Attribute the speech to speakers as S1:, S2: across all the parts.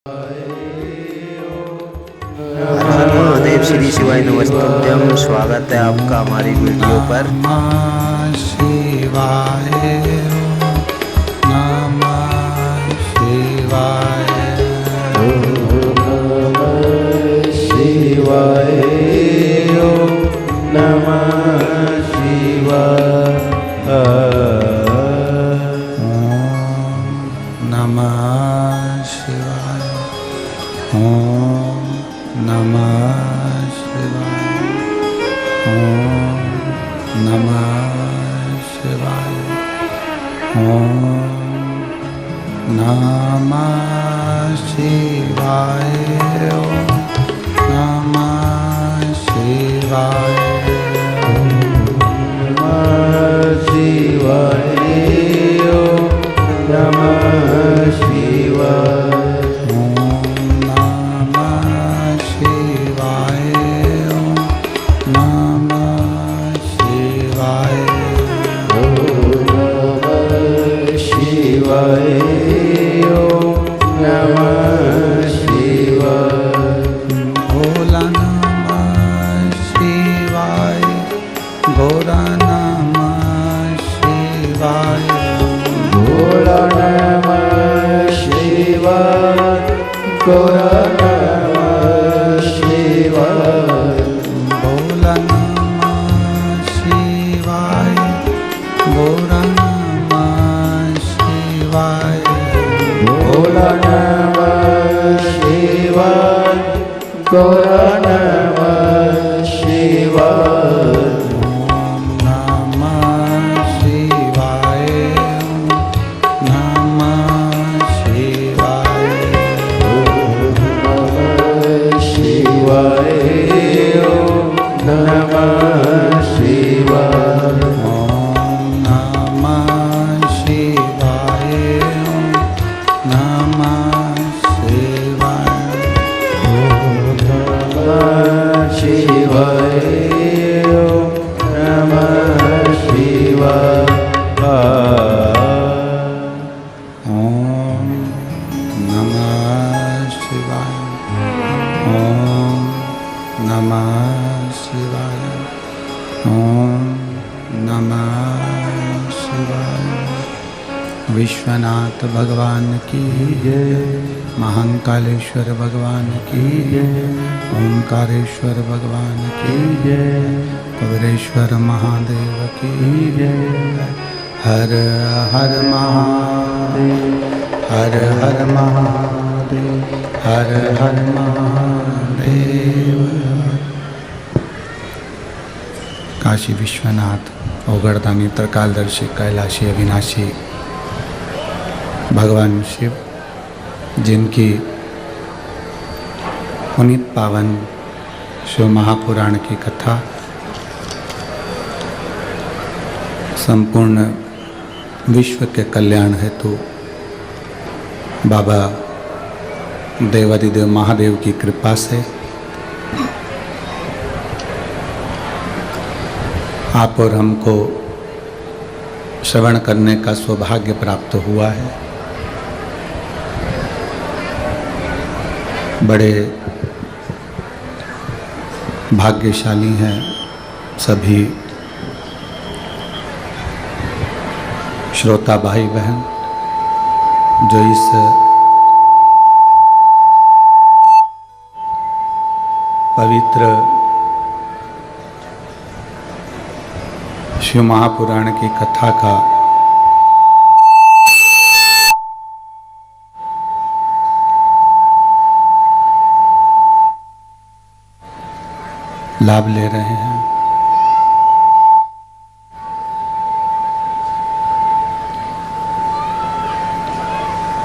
S1: हर महादेव, श्री शिवाय नमस्तुभ्यं। स्वागत है आपका हमारी वीडियो पर।
S2: शिवाय नमः शिवाय
S3: शिवाय नमः शिवाय
S2: नमः शिवाय नमः शिवाय नमः शिवाय नमः शिवाय नमः शिवाय विश्वनाथ भगवान की जय, महाकालेश्वर भगवान की जय, ओंकारेश्वर भगवान की जय, कुबेरेश्वर महादेव की जय। हर हर महादेव, हर हर महादेव, हर हर महादेव। काशी विश्वनाथ, ओगड़दानी, त्रिकालदर्शी, कैलाशी, अविनाशी भगवान शिव, जिनकी पुनीत पावन शिव महापुराण की कथा संपूर्ण विश्व के कल्याण हेतु बाबा देवादिदेव महादेव की कृपा से आप और हमको श्रवण करने का सौभाग्य प्राप्त हुआ है। बड़े भाग्यशाली हैं सभी श्रोता भाई बहन जो इस पवित्र शिव महापुराण की कथा का लाभ ले रहे हैं।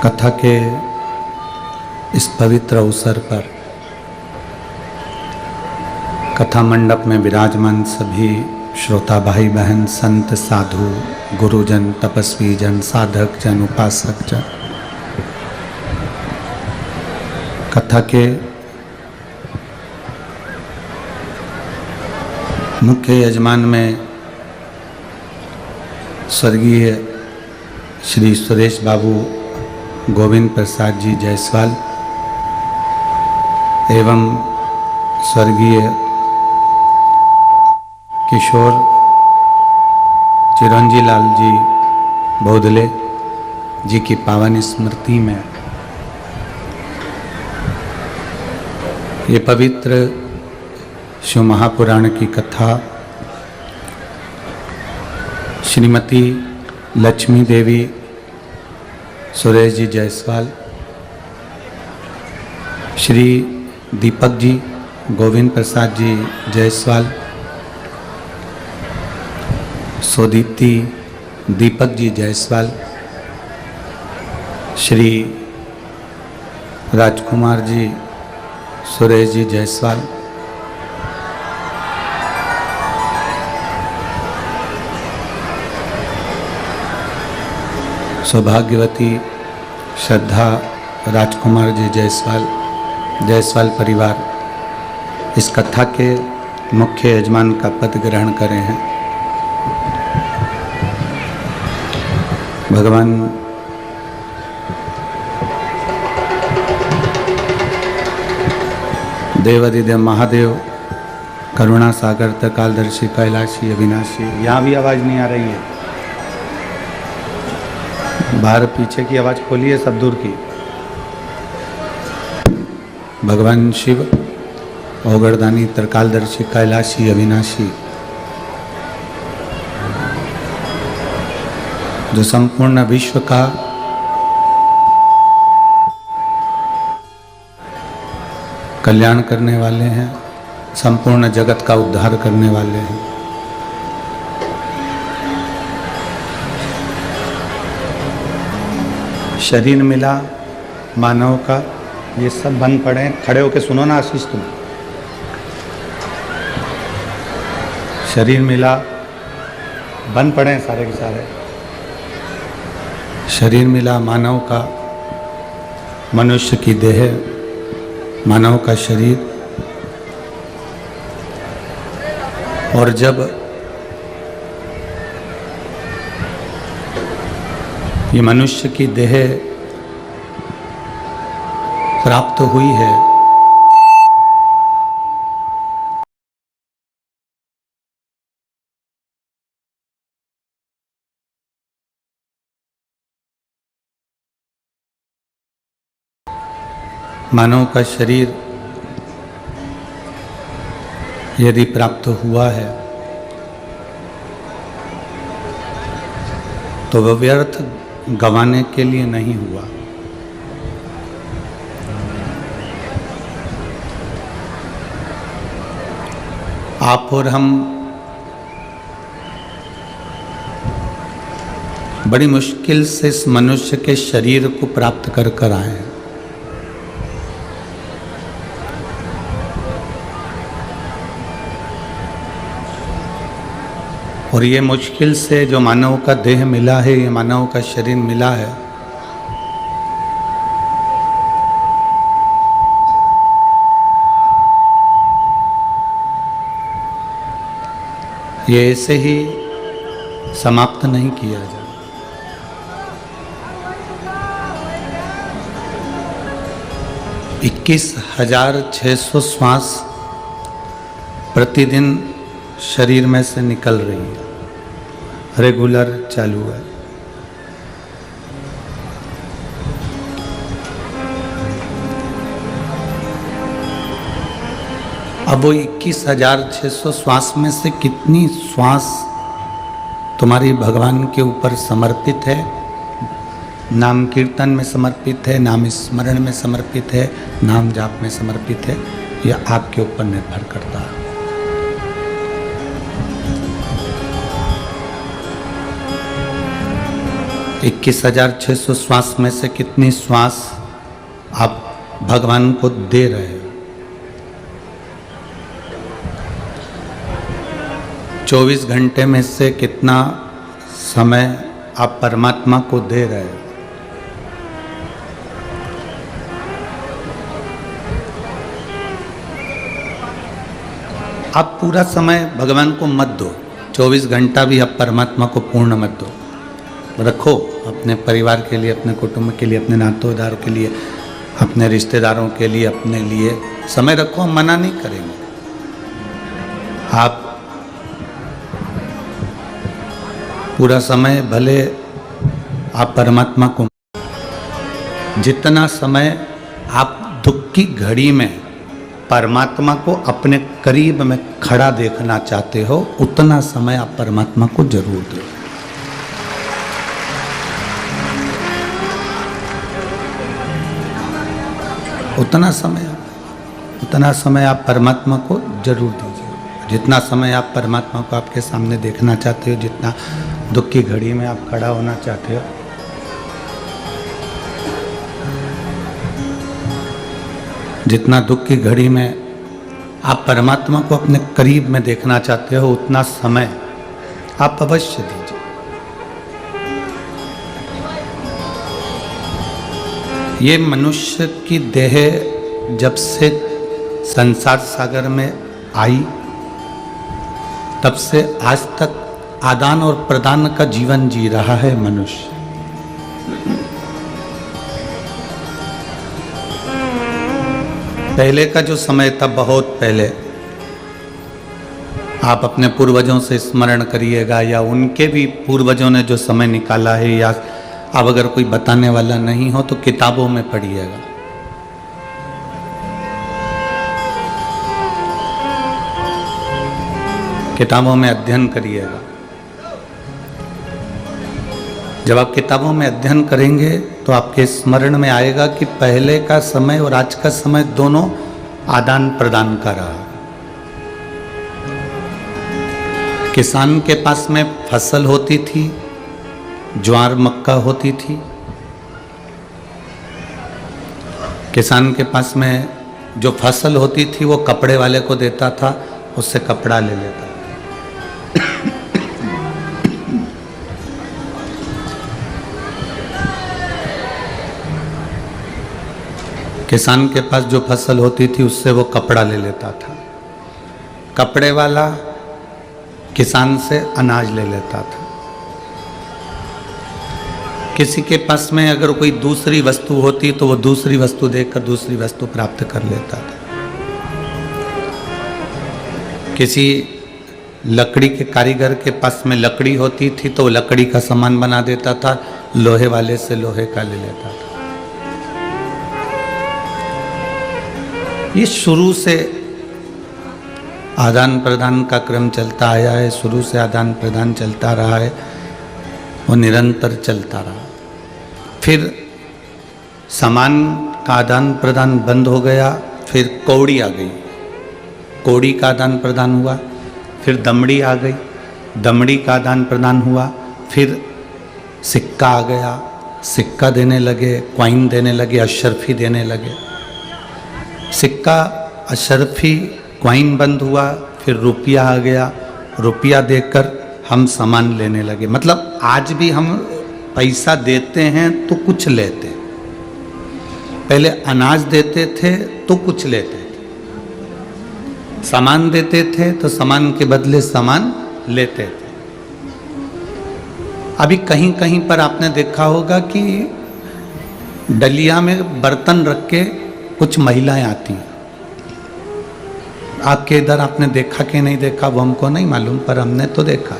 S2: कथा के इस पवित्र अवसर पर कथा मंडप में विराजमान सभी श्रोता भाई बहन, संत, साधु, गुरुजन, तपस्वी जन, साधक जन, उपासक जन, कथा के मुख्य यजमान में स्वर्गीय श्री सुरेश बाबू गोविंद प्रसाद जी जायसवाल, एवं स्वर्गीय किशोर चिरंजी लाल जी बोधले जी की पावन स्मृति में ये पवित्र शिव महापुराण की कथा श्रीमती लक्ष्मी देवी सुरेश जी जायसवाल, श्री दीपक जी गोविंद प्रसाद जी जायसवाल, सोदीप्ति दीपक जी जायसवाल, श्री राजकुमार जी सुरेश जी जायसवाल, सौभाग्यवती श्रद्धा राजकुमार जी जायसवाल परिवार इस कथा के मुख्य यजमान का पद ग्रहण करे हैं। भगवान देवादिदेव महादेव करुणा सागर त्रिकालदर्शी कैलाशी अविनाशी। यहाँ भी आवाज़ नहीं आ रही है, बाहर पीछे की आवाज़ खोलिए, सब दूर की। भगवान शिव ओगरदानी त्रिकालदर्शी कैलाशी अविनाशी, जो संपूर्ण विश्व का कल्याण करने वाले हैं, संपूर्ण जगत का उद्धार करने वाले हैं। शरीर मिला मानव का, ये सब बन पड़े। खड़े होके सुनो ना आशीष तुम। शरीर मिला, बन पड़े सारे के सारे। शरीर मिला मानव का, मनुष्य की देह, मानव का शरीर। और जब ये मनुष्य की देह प्राप्त हुई है, मानव का शरीर यदि प्राप्त हुआ है तो वह व्यर्थ गंवाने के लिए नहीं हुआ। आप और हम बड़ी मुश्किल से इस मनुष्य के शरीर को प्राप्त कर आए हैं। और ये मुश्किल से जो मानव का देह मिला है, ये मानव का शरीर मिला है, ये ऐसे ही समाप्त नहीं किया जा। 21,600 श्वास प्रतिदिन शरीर में से निकल रही है, रेगुलर चालू है। अब वो 21,600 श्वास में से कितनी श्वास तुम्हारी भगवान के ऊपर समर्पित है, नाम कीर्तन में समर्पित है, नाम स्मरण में समर्पित है, नाम जाप में समर्पित है, यह आपके ऊपर निर्भर करता है। इक्कीस 21,600 श्वास में से कितनी श्वास आप भगवान को दे रहे हो? 24 घंटे में से कितना समय आप परमात्मा को दे रहे हो? आप पूरा समय भगवान को मत दो, 24 घंटा भी आप परमात्मा को पूर्ण मत दो। रखो अपने परिवार के लिए, अपने कुटुंब के लिए, अपने नातेदारों के लिए, अपने रिश्तेदारों के लिए, अपने लिए समय रखो, हम मना नहीं करेंगे। आप पूरा समय भले आप परमात्मा को, जितना समय आप दुख की घड़ी में परमात्मा को अपने करीब में खड़ा देखना चाहते हो, उतना समय आप परमात्मा को जरूर दो। उतना समय आप परमात्मा को जरूर दीजिए। जितना समय आप परमात्मा को आपके सामने देखना चाहते हो, जितना दुख की घड़ी में आप खड़ा होना चाहते हो, जितना दुख की घड़ी में आप परमात्मा को अपने करीब में देखना चाहते हो, उतना समय आप अवश्य दीजिए। ये मनुष्य की देह जब से संसार सागर में आई, तब से आज तक आदान और प्रदान का जीवन जी रहा है मनुष्य। पहले का जो समय था, बहुत पहले, आप अपने पूर्वजों से स्मरण करिएगा, या उनके भी पूर्वजों ने जो समय निकाला है, या अब अगर कोई बताने वाला नहीं हो तो किताबों में पढ़िएगा। किताबों में अध्ययन करिएगा। जब आप किताबों में अध्ययन करेंगे तो आपके स्मरण में आएगा कि पहले का समय और आज का समय दोनों आदान प्रदान का रहा। किसान के पास में फसल होती थी, ज्वार मक्का होती थी। किसान के पास में जो फसल होती थी वो कपड़े वाले को देता था, उससे कपड़ा ले लेता था। किसान के पास जो फसल होती थी उससे वो कपड़ा ले लेता था। कपड़े वाला किसान से अनाज ले लेता था। किसी के पास में अगर कोई दूसरी वस्तु होती तो वो दूसरी वस्तु देकर दूसरी वस्तु प्राप्त कर लेता था। किसी लकड़ी के कारीगर के पास में लकड़ी होती थी तो वो लकड़ी का सामान बना देता था, लोहे वाले से लोहे का ले लेता था। ये शुरू से आदान प्रदान का क्रम चलता आया है, शुरू से आदान प्रदान चलता रहा है, वो निरंतर चलता रहा। फिर सामान का आदान प्रदान बंद हो गया, फिर कौड़ी आ गई, कौड़ी का आदान प्रदान हुआ। फिर दमड़ी आ गई, दमड़ी का आदान प्रदान हुआ। फिर सिक्का आ गया, सिक्का देने लगे, क्वाइन देने लगे, अशरफी देने लगे। सिक्का, अशरफी, क्वाइन बंद हुआ, फिर रुपया आ गया। रुपया देकर हम सामान लेने लगे। मतलब आज भी हम पैसा देते हैं तो कुछ लेते हैं। पहले अनाज देते थे तो कुछ लेते थे, सामान देते थे तो सामान के बदले सामान लेते थे। अभी कहीं कहीं पर आपने देखा होगा कि डलिया में बर्तन रख के कुछ महिलाएं आती हैं। आपके इधर आपने देखा कि नहीं देखा वो हमको नहीं मालूम, पर हमने तो देखा।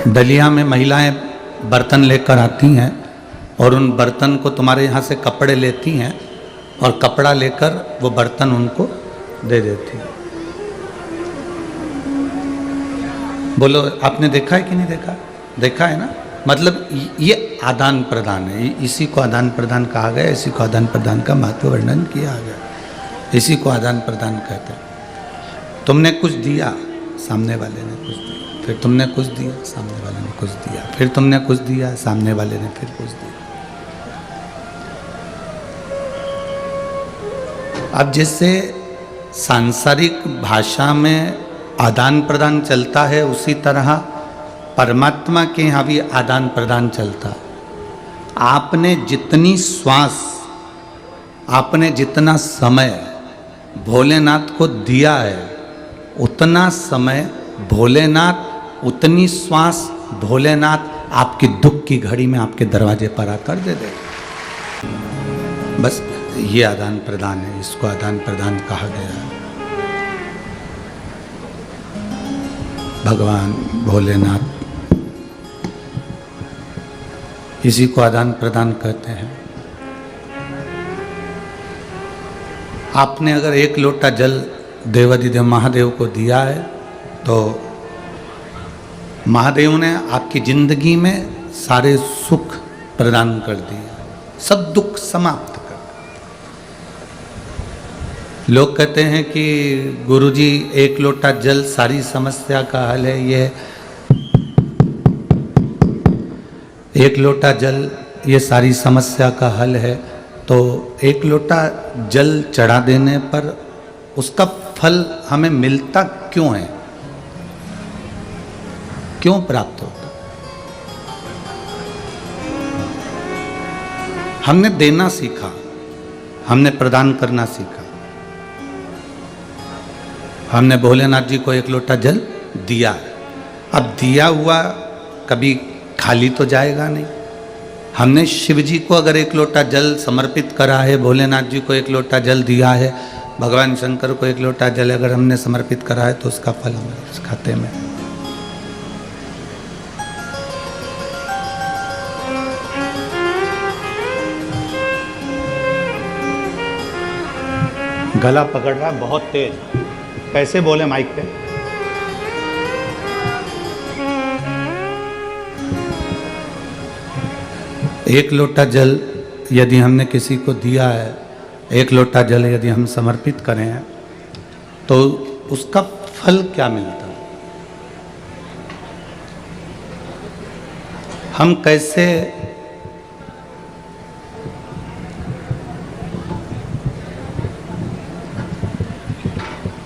S2: डलिया में महिलाएं बर्तन लेकर आती हैं और उन बर्तन को तुम्हारे यहाँ से कपड़े लेती हैं और कपड़ा लेकर वो बर्तन उनको दे देती हैं। बोलो, आपने देखा है कि नहीं देखा? देखा है ना। मतलब ये आदान प्रदान है, इसी को आदान प्रदान कहा गया, इसी को आदान प्रदान का महत्व वर्णन किया गया, इसी को आदान प्रदान कहते हैं। तुमने कुछ दिया, सामने वाले ने कुछ दिया, फिर तुमने कुछ दिया, सामने वाले ने कुछ दिया, फिर तुमने कुछ दिया, सामने वाले ने फिर कुछ दिया। अब जैसे सांसारिक भाषा में आदान प्रदान चलता है, उसी तरह परमात्मा के यहाँ भी आदान प्रदान चलता। आपने जितनी श्वास, आपने जितना समय भोलेनाथ को दिया है, उतना समय भोलेनाथ, उतनी श्वास भोलेनाथ आपकी दुख की घड़ी में आपके दरवाजे पर आकर दे देगा। बस ये आदान प्रदान है, इसको आदान प्रदान कहा गया है। भगवान भोलेनाथ इसी को आदान प्रदान कहते हैं। आपने अगर एक लोटा जल देवाधिदेव महादेव को दिया है तो महादेव ने आपकी जिंदगी में सारे सुख प्रदान कर दिए, सब दुख समाप्त कर दिए। लोग कहते हैं कि गुरुजी एक लोटा जल सारी समस्या का हल है, ये एक लोटा जल ये सारी समस्या का हल है। तो एक लोटा जल चढ़ा देने पर उसका फल हमें मिलता क्यों है, क्यों प्राप्त होता? हमने देना सीखा, हमने प्रदान करना सीखा। हमने भोलेनाथ जी को एक लोटा जल दिया, अब दिया हुआ कभी खाली तो जाएगा नहीं। हमने शिव जी को अगर एक लोटा जल समर्पित करा है, भोलेनाथ जी को एक लोटा जल दिया है, भगवान शंकर को एक लोटा जल अगर हमने समर्पित करा है तो उसका फल हमारे इस खाते में। गला पकड़ रहा है बहुत तेज, कैसे बोले माइक पे? एक लोटा जल यदि हमने किसी को दिया है, एक लोटा जल यदि हम समर्पित करें तो उसका फल क्या मिलता है? हम कैसे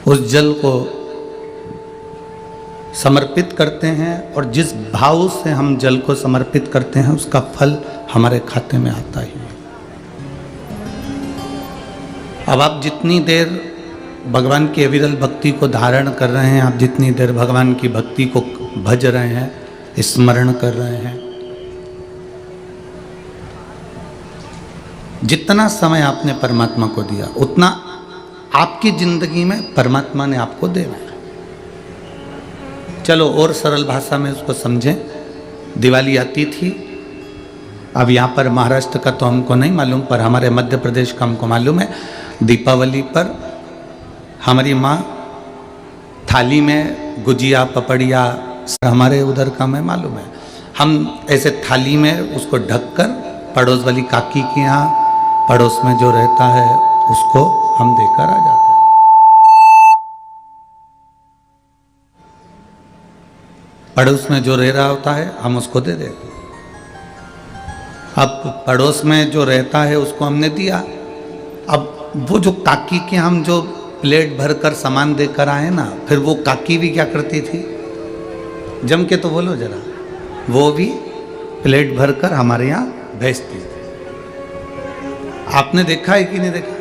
S2: उस जल को समर्पित करते हैं और जिस भाव से हम जल को समर्पित करते हैं उसका फल हमारे खाते में आता ही है। अब आप जितनी देर भगवान की अविरल भक्ति को धारण कर रहे हैं, आप जितनी देर भगवान की भक्ति को भज रहे हैं, स्मरण कर रहे हैं, जितना समय आपने परमात्मा को दिया उतना आपकी जिंदगी में परमात्मा ने आपको देना है। चलो और सरल भाषा में उसको समझें। दिवाली आती थी, अब यहाँ पर महाराष्ट्र का तो हमको नहीं मालूम, पर हमारे मध्य प्रदेश का हमको मालूम है। दीपावली पर हमारी माँ थाली में गुजिया पपड़िया, हमारे उधर का मैं मालूम है, हम ऐसे थाली में उसको ढककर पड़ोस वाली काकी के यहाँ, पड़ोस में जो रहता है उसको हम देकर आ जाते हैं। पड़ोस में जो रह रहा होता है हम उसको दे देते हैं। अब पड़ोस में जो रहता है उसको हमने दिया। अब वो जो काकी के हम जो प्लेट भरकर सामान देकर आए ना, फिर वो काकी भी क्या करती थी, जम के तो बोलो जरा, वो भी प्लेट भरकर हमारे यहाँ भेजती थी। आपने देखा है कि नहीं देखा?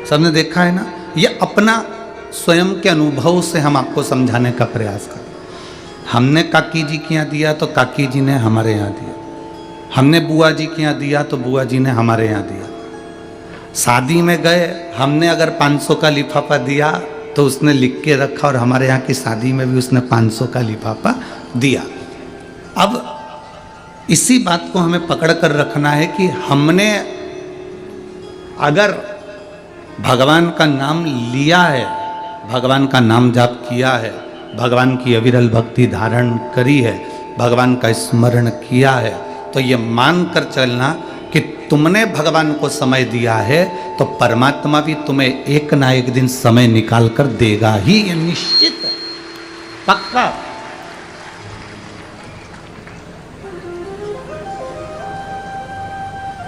S2: सबने देखा है ना। ये अपना स्वयं के अनुभव से हम आपको समझाने का प्रयास करें। हमने काकी जी के यहाँ दिया तो काकी जी ने हमारे यहाँ दिया, हमने बुआ जी के यहाँ दिया तो बुआ जी ने हमारे यहाँ दिया। शादी में गए, हमने अगर 500 का लिफाफा दिया तो उसने लिख के रखा और हमारे यहाँ की शादी में भी उसने 500 का लिफाफा दिया। अब इसी बात को हमें पकड़ कर रखना है कि हमने अगर भगवान का नाम लिया है, भगवान का नाम जाप किया है, भगवान की अविरल भक्ति धारण करी है, भगवान का स्मरण किया है, तो ये मान कर चलना कि तुमने भगवान को समय दिया है तो परमात्मा भी तुम्हें एक ना एक दिन समय निकाल कर देगा ही, ये निश्चित है, पक्का।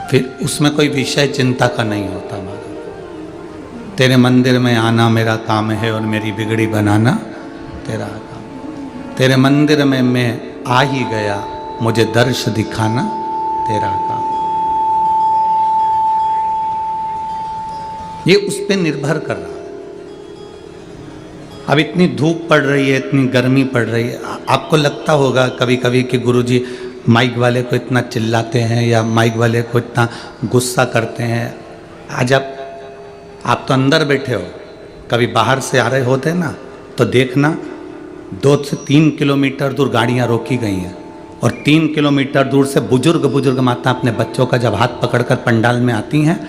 S2: फिर उसमें कोई विषय चिंता का नहीं होता। महाराज, तेरे मंदिर में आना मेरा काम है और मेरी बिगड़ी बनाना तेरा काम। तेरे मंदिर में मैं आ ही गया, मुझे दर्श दिखाना तेरा काम। ये उस पर निर्भर कर रहा है। अब इतनी धूप पड़ रही है, इतनी गर्मी पड़ रही है, आपको लगता होगा कभी कभी कि गुरुजी माइक वाले को इतना चिल्लाते हैं या माइक वाले को इतना गुस्सा करते हैं। आज आप तो अंदर बैठे हो, कभी बाहर से आ रहे होते ना तो देखना 2 से 3 किलोमीटर दूर गाड़ियाँ रोकी गई हैं और 3 किलोमीटर दूर से बुजुर्ग माता अपने बच्चों का जब हाथ पकड़कर पंडाल में आती हैं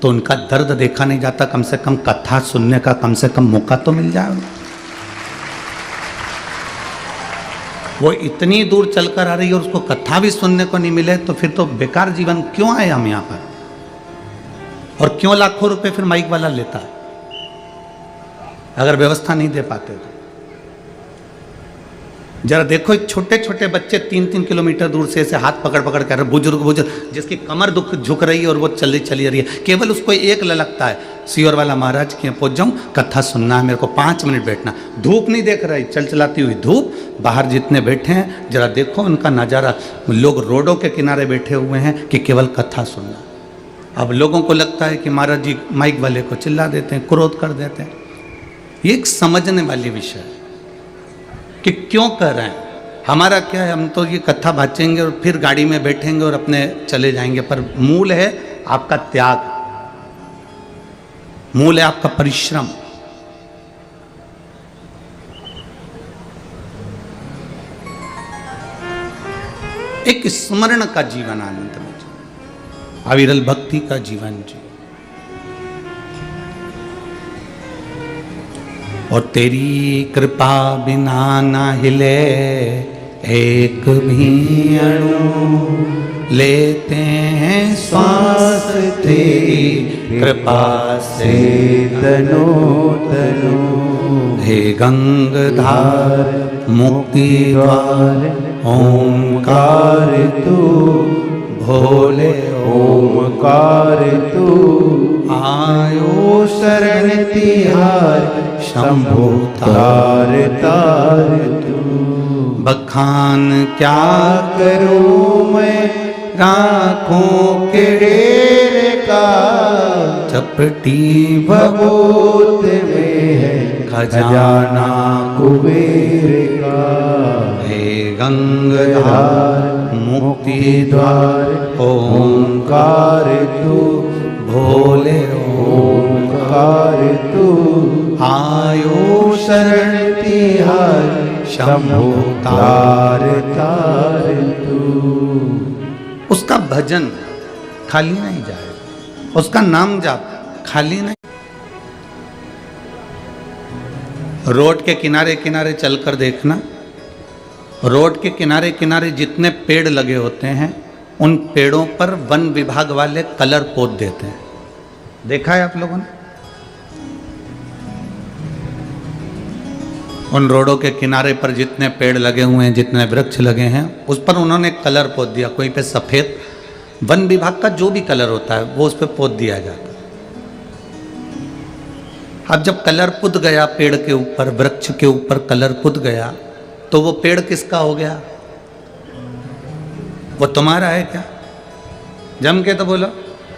S2: तो उनका दर्द देखा नहीं जाता। कम से कम कथा सुनने का कम से कम मौका तो मिल जाए। वो इतनी दूर चलकर आ रही है और उसको कथा भी सुनने को नहीं मिले तो फिर तो बेकार जीवन क्यों आए हम यहाँ पर, और क्यों लाखों रुपए फिर माइक वाला लेता है अगर व्यवस्था नहीं दे पाते तो। जरा देखो एक छोटे छोटे बच्चे 3-3 किलोमीटर दूर से ऐसे हाथ पकड़ कर रहे, बुजुर्ग जिसकी कमर झुक रही है और वो चली रही है, केवल उसको एक ललकता है सियोर वाला महाराज के पहुंच जाऊं, कथा सुनना है, मेरे को 5 मिनट बैठना। धूप नहीं देख रही, चलाती हुई धूप, बाहर जितने बैठे हैं जरा देखो उनका नज़ारा। लोग रोडों के किनारे बैठे हुए हैं कि केवल कथा सुनना। अब लोगों को लगता है कि महाराज जी माइक वाले को चिल्ला देते हैं, क्रोध कर देते हैं। ये एक समझने वाली विषय है कि क्यों कर रहे हैं। हमारा क्या है, हम तो ये कथा बाँचेंगे और फिर गाड़ी में बैठेंगे और अपने चले जाएंगे, पर मूल है आपका त्याग, मूल है आपका परिश्रम। एक स्मरण का जीवन आनंद में जी, अविरल भक्ति का जीवन जी। और तेरी कृपा बिना ना हिले एक भी अणु, लेते हैं श्वास तेरी कृपा से
S3: तनो तनो।
S2: हे गंगाधार मुक्ति द्वार ओंकार
S3: तू
S2: भोले
S3: ओमकार तू,
S2: आयो
S3: शरण तिहार शंभो तार तार तू।
S2: बखान क्या
S3: करूं मैं
S2: राखों के
S3: ढेर का,
S2: चपटी
S3: भगोत में है खजाना कुबेर का।
S2: हे गंगाधार मुक्ति द्वार
S3: ओंकार तू
S2: भोले
S3: ओंकार तू,
S2: आयो
S3: शरण तिहार शंभो तार तार तू।
S2: उसका भजन खाली नहीं जाए, उसका नाम जाप खाली नहीं। रोड के किनारे किनारे चलकर देखना, रोड के किनारे किनारे जितने पेड़ लगे होते हैं उन पेड़ों पर वन विभाग वाले कलर पोत देते हैं। देखा है आप लोगों ने? उन रोडों के किनारे पर जितने पेड़ लगे हुए हैं, जितने वृक्ष लगे हैं, उस पर उन्होंने कलर पोत दिया। कोई पे सफ़ेद, वन विभाग का जो भी कलर होता है वो उस पर पोत दिया जाता है। अब जब कलर पुत गया पेड़ के ऊपर, वृक्ष के ऊपर कलर पुत गया तो वो पेड़ किसका हो गया? वो तुम्हारा है क्या? जम के तो बोलो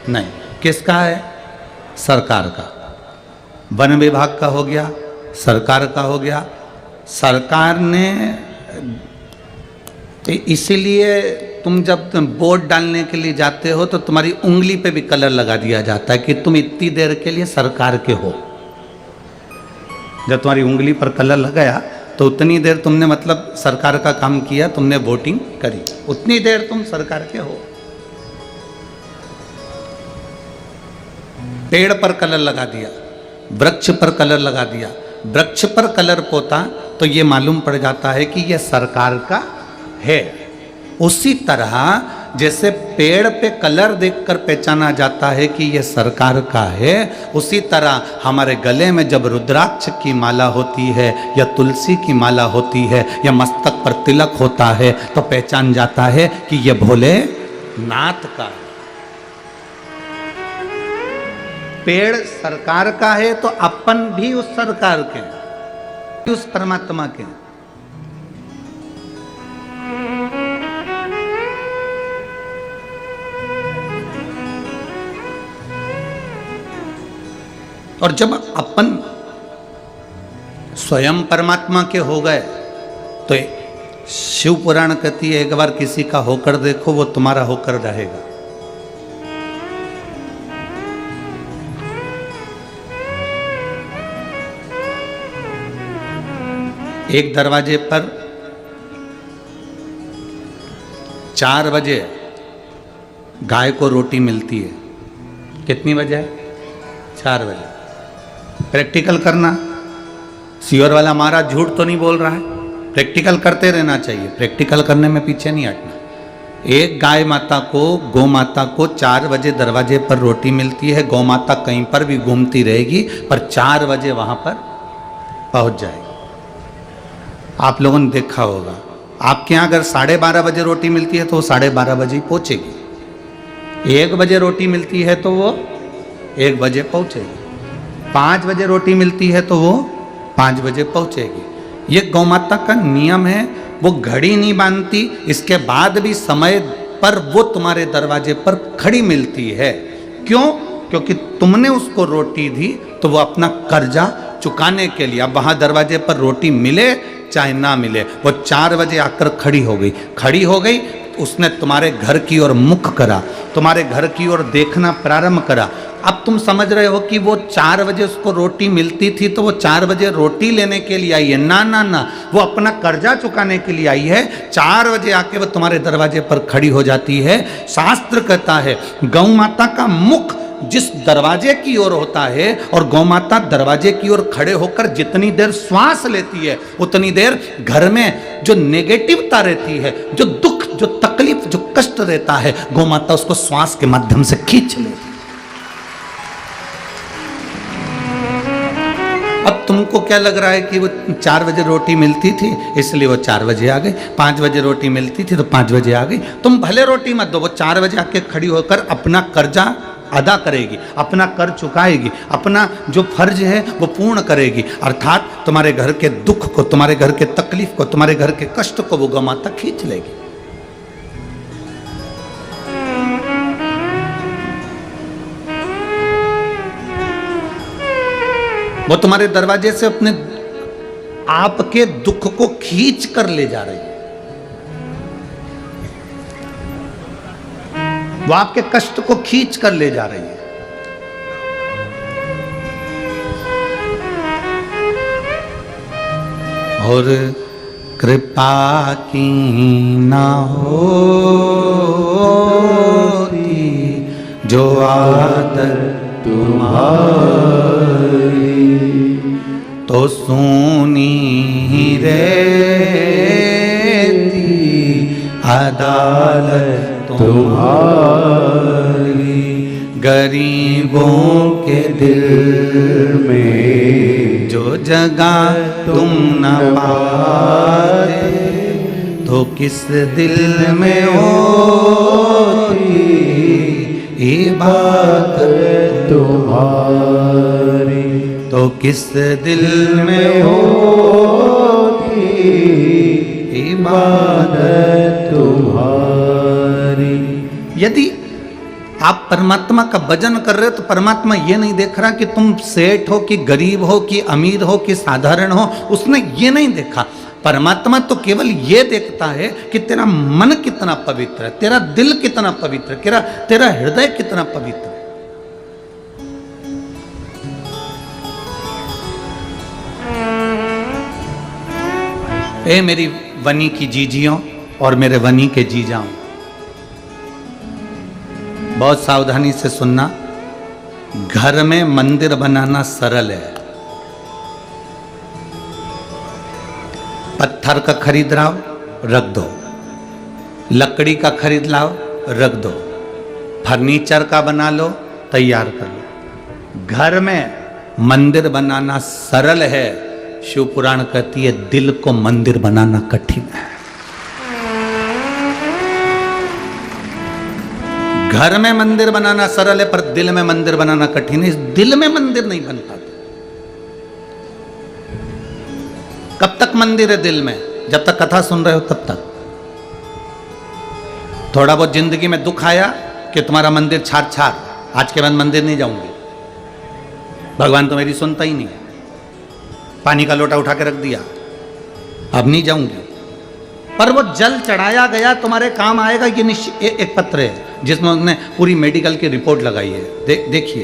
S2: नहीं। किसका है? सरकार का। वन विभाग का हो गया, सरकार का हो गया। सरकार ने, इसीलिए तुम जब वोट डालने के लिए जाते हो तो तुम्हारी उंगली पे भी कलर लगा दिया जाता है कि तुम इतनी देर के लिए सरकार के हो। जब तुम्हारी उंगली पर कलर लगाया तो उतनी देर तुमने मतलब सरकार का काम किया, तुमने वोटिंग करी, उतनी देर तुम सरकार के हो। पेड़ पर कलर लगा दिया, वृक्ष पर कलर लगा दिया, वृक्ष पर कलर पोता तो ये मालूम पड़ जाता है कि ये सरकार का है। उसी तरह जैसे पेड़ पे कलर देखकर पहचाना जाता है कि ये सरकार का है, उसी तरह हमारे गले में जब रुद्राक्ष की माला होती है या तुलसी की माला होती है या मस्तक पर तिलक होता है तो पहचान जाता है कि ये भोले नाथ का है। पेड़ सरकार का है तो अपन भी उस सरकार के, उस परमात्मा के। और जब अपन स्वयं परमात्मा के हो गए तो शिव पुराण कहती है एक बार किसी का होकर देखो वो तुम्हारा होकर रहेगा। एक दरवाजे पर 4 बजे गाय को रोटी मिलती है। कितनी बजे? 4 बजे। प्रैक्टिकल करना। सीवर वाला महाराज झूठ तो नहीं बोल रहा है, प्रैक्टिकल करते रहना चाहिए, प्रैक्टिकल करने में पीछे नहीं हटना। एक गाय माता को, गौ माता को 4 बजे दरवाजे पर रोटी मिलती है। गौ माता कहीं पर भी घूमती रहेगी पर 4 बजे वहां पर पहुंच जाएगी। आप लोगों ने देखा होगा, आपके यहाँ अगर 12:30 बजे रोटी मिलती है तो वो 12:30 बजे ही पहुंचेगी। 1 बजे रोटी मिलती है तो वो 1 बजे पहुंचेगी। 5 बजे रोटी मिलती है तो वो 5 बजे पहुंचेगी। ये गौ माता का नियम है, वो घड़ी नहीं बांधती, इसके बाद भी समय पर वो तुम्हारे दरवाजे पर खड़ी मिलती है। क्यों? क्योंकि तुमने उसको रोटी दी तो वो अपना कर्जा चुकाने के लिए, अब वहां दरवाजे पर रोटी मिले चाहे ना मिले, वो 4 बजे आकर खड़ी हो गई। खड़ी हो गई, उसने तुम्हारे घर की ओर मुख करा, तुम्हारे घर की ओर देखना प्रारंभ करा। अब तुम समझ रहे हो कि वो 4 बजे उसको रोटी मिलती थी तो वो 4 बजे रोटी लेने के लिए आई है। ना ना ना, वो अपना कर्जा चुकाने के लिए आई है। 4 बजे आके वो तुम्हारे दरवाजे पर खड़ी हो जाती है। शास्त्र कहता है गौ माता का मुख जिस दरवाजे की ओर होता है और गौ माता दरवाजे की ओर खड़े होकर जितनी देर श्वास लेती है उतनी देर घर में जो नेगेटिवता रहती है, जो दुख, जो तकलीफ, जो कष्ट रहता है, गौ माता उसको श्वास के माध्यम से खींच लेती है। अब तुमको क्या लग रहा है कि वो 4 बजे रोटी मिलती थी इसलिए वो 4 बजे आ गई, 5 बजे रोटी मिलती थी तो 5 बजे आ गई। तुम भले रोटी मत दो, वो 4 बजे आके खड़ी होकर अपना कर्जा अदा करेगी, अपना कर चुकाएगी, अपना जो फर्ज है वो पूर्ण करेगी। अर्थात तुम्हारे घर के दुख को, तुम्हारे घर के तकलीफ को, तुम्हारे घर के कष्ट को वो गौ माता खींच लेगी। वो तुम्हारे दरवाजे से अपने आपके दुख को खींच कर ले जा रही है। वो आपके कष्ट को खींच कर ले जा रही है। और कृपा की ना होती जो आदत तुम्हारी तो सुनी ही रहती अदालत तुम्हारी। गरीबों के दिल में जो जगह तुम न पाते तो किस दिल में होती इबादत तुम्हारी, तो किस दिल में होती इबादत तुम्हारी। यदि आप परमात्मा का भजन कर रहे हो तो परमात्मा ये नहीं देख रहा कि तुम सेठ हो कि गरीब हो कि अमीर हो कि साधारण हो, उसने ये नहीं देखा। परमात्मा तो केवल ये देखता है कि तेरा मन कितना पवित्र है, तेरा दिल कितना पवित्र है, तेरा हृदय कितना पवित्र है। ए मेरी वनी की जीजियों और मेरे वनी के जीजाओं, बहुत सावधानी से सुनना। घर में मंदिर बनाना सरल है। पत्थर का खरीद लाओ, रख दो, लकड़ी का खरीद लाओ, रख दो, फर्नीचर का बना लो, तैयार कर लो। घर में मंदिर बनाना सरल है। शिव पुराण कहती है दिल को मंदिर बनाना कठिन है। घर में मंदिर बनाना सरल है पर दिल में मंदिर बनाना कठिन है। इस दिल में मंदिर नहीं बन पाता। कब तक मंदिर है दिल में? जब तक कथा सुन रहे हो तब तक। थोड़ा बहुत जिंदगी में दुख आया कि तुम्हारा मंदिर छार छार, आज के बाद मंदिर नहीं जाऊंगी, भगवान तो मेरी सुनता ही नहीं है, पानी का लोटा उठा के रख दिया, अब नहीं जाऊंगी। पर वो जल चढ़ाया गया तुम्हारे काम आएगा ये निश्चित। एक पत्र है जिसमें उन्होंने पूरी मेडिकल की रिपोर्ट लगाई है। देखिए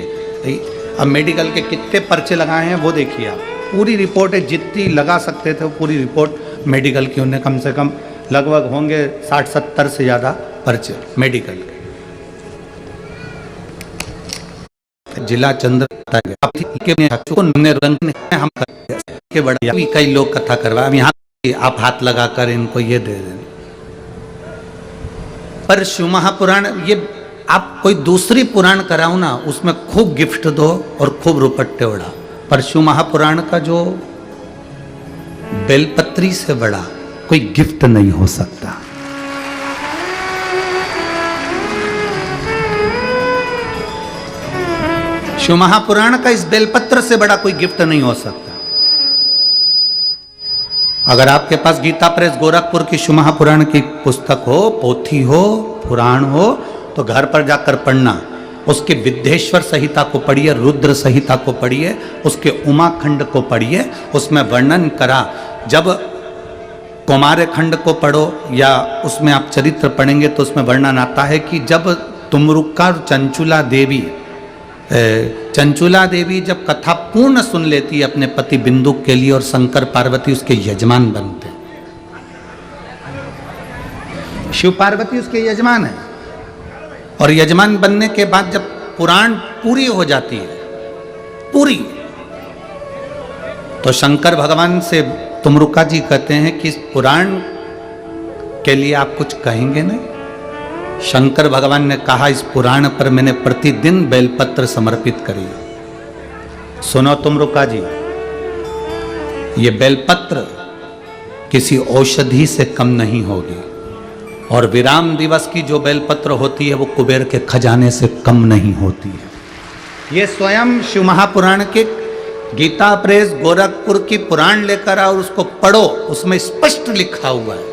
S2: अब मेडिकल के कितने पर्चे लगाए हैं वो देखिए आप। पूरी रिपोर्ट है, जितनी लगा सकते थे वो पूरी रिपोर्ट मेडिकल की उन्हें कम से कम लगभग होंगे 60-70 से ज़्यादा पर्चे मेडिकल के। जिला चंद्र हम के बड़ा कई लोग कथा करवा, यहाँ आप हाथ लगाकर इनको ये दे दें। पर शिव महापुराण ये आप कोई दूसरी पुराण कराओ ना, उसमें खूब गिफ्ट दो और खूब रुपट्टे उड़ा, पर शिव महापुराण का जो बेलपत्री से बड़ा कोई गिफ्ट नहीं हो सकता। शिव महापुराण का इस बेलपत्र से बड़ा कोई गिफ्ट नहीं हो सकता। अगर आपके पास गीता प्रेस गोरखपुर की शिव महापुराण की पुस्तक हो, पोथी हो, पुराण हो, तो घर पर जाकर पढ़ना। उसके विद्येश्वर संहिता को पढ़िए, रुद्र संहिता को पढ़िए, उसके उमाखंड को पढ़िए। उसमें वर्णन करा, जब कुमार खंड को पढ़ो या उसमें आप चरित्र पढ़ेंगे तो उसमें वर्णन आता है कि जब तुमरुक्का चंचुला देवी जब कथा पूर्ण सुन लेती है अपने पति बिंदुक के लिए, और शंकर पार्वती उसके यजमान बनते हैं। शिव पार्वती उसके यजमान है, और यजमान बनने के बाद जब पुराण पूरी हो जाती है पूरी, तो शंकर भगवान से तुमरुका जी कहते हैं कि इस पुराण के लिए आप कुछ कहेंगे नहीं? शंकर भगवान ने कहा, इस पुराण पर मैंने प्रतिदिन बेलपत्र समर्पित करी। सुनो तुमरुका जी, ये बेलपत्र किसी औषधि से कम नहीं होगी, और विराम दिवस की जो बेलपत्र होती है वो कुबेर के खजाने से कम नहीं होती है। ये स्वयं शिव महापुराण के गीता प्रेस गोरखपुर की पुराण लेकर आओ और उसको पढ़ो, उसमें स्पष्ट लिखा हुआ है।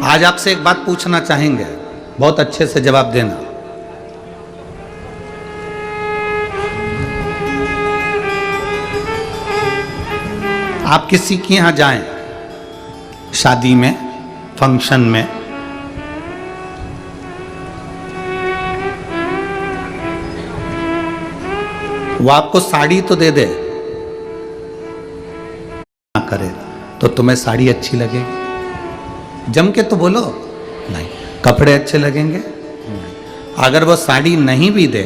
S2: आज आपसे एक बात पूछना चाहेंगे, बहुत अच्छे से जवाब देना। आप किसी के यहां जाएं, शादी में, फंक्शन में, वो आपको साड़ी तो दे दे, ना करे तो तुम्हें साड़ी अच्छी लगेगी? जम के तो बोलो नहीं। कपड़े अच्छे लगेंगे? नहीं। अगर वो साड़ी नहीं भी दे,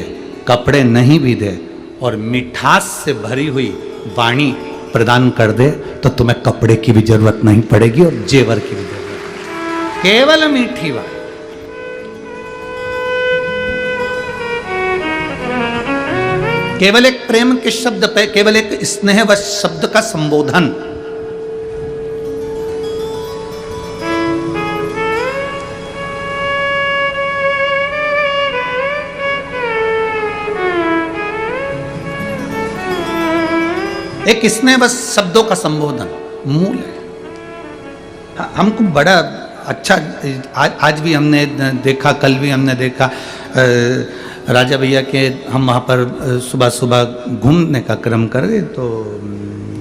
S2: कपड़े नहीं भी दे, और मिठास से भरी हुई वाणी प्रदान कर दे, तो तुम्हें कपड़े की भी जरूरत नहीं पड़ेगी और जेवर की भी जरूरत नहीं। केवल मीठी वाणी। केवल एक प्रेम के शब्द पे, केवल एक स्नेह व शब्द का संबोधन। एक स्नेह बस शब्दों का संबोधन मूल है। हमको बड़ा अच्छा, आज भी हमने देखा, कल भी हमने देखा, राजा भैया के हम वहाँ पर सुबह सुबह घूमने का क्रम कर रहे, तो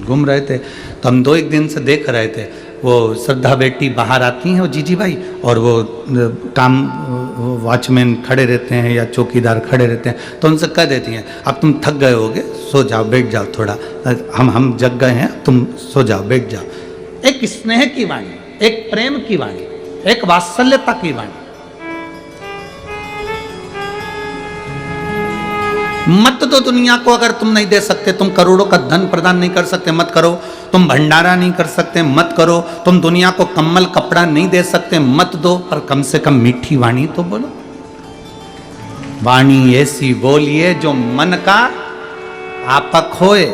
S2: घूम रहे थे, तो हम 2-1 दिन से देख रहे थे, वो श्रद्धा बेटी बाहर आती हैं, वो जीजी भाई, और वो काम वॉचमैन खड़े रहते हैं या चौकीदार खड़े रहते हैं, तो उनसे कह देती हैं, अब तुम थक गए होगे, सो जाओ, बैठ जाओ थोड़ा, हम जग गए हैं, तुम सो जाओ, बैठ जाओ। एक स्नेह की वाणी, एक प्रेम की वाणी, एक वात्सल्यता की वाणी। मत दो दुनिया को, अगर तुम नहीं दे सकते, तुम करोड़ों का धन प्रदान नहीं कर सकते, मत करो। तुम भंडारा नहीं कर सकते, मत करो। तुम दुनिया को कम्बल कपड़ा नहीं दे सकते, मत दो, पर कम से कम मीठी वाणी तो बोलो। वाणी ऐसी बोलिए जो मन का आपक होए,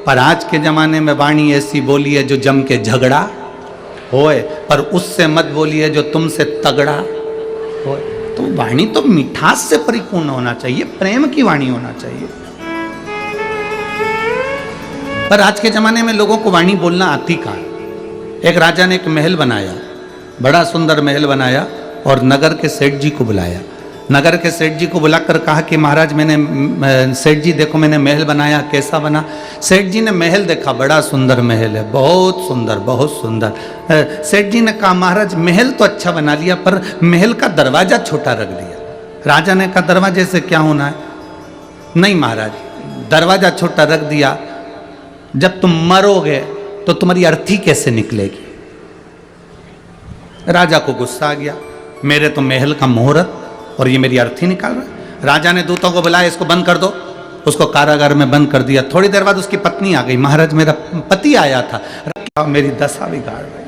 S2: पर आज के जमाने में वाणी ऐसी बोलिए जो जम के झगड़ा होए, पर उससे मत बोलिए जो तुमसे तगड़ा होए। तो वाणी तो मिठास से परिपूर्ण होना चाहिए, प्रेम की वाणी होना चाहिए। पर आज के जमाने में लोगों को वाणी बोलना आती कहाँ। एक राजा ने एक महल बनाया, बड़ा सुंदर महल बनाया, और नगर के सेठ जी को बुलाया नगर के सेठ जी को बुलाकर कहा कि महाराज मैंने सेठ जी देखो मैंने महल बनाया, कैसा बना? सेठ जी ने महल देखा, बड़ा सुंदर महल है, बहुत सुंदर बहुत सुंदर। सेठ जी ने कहा महाराज महल तो अच्छा बना लिया पर महल का दरवाजा छोटा रख दिया। राजा ने कहा दरवाजे से क्या होना है? नहीं महाराज, दरवाजा छोटा रख दिया, जब तुम मरोगे तो तुम्हारी अर्थी कैसे निकलेगी? राजा को गुस्सा आ गया, मेरे तो महल का मुहूर्त और ये मेरी अर्थी निकाल रहा है। राजा ने दूतों को बुलाया, इसको बंद कर दो। उसको कारागार में बंद कर दिया। थोड़ी देर बाद उसकी पत्नी आ गई, महाराज मेरा पति आया था, मेरी दशा बिगाड़ रही।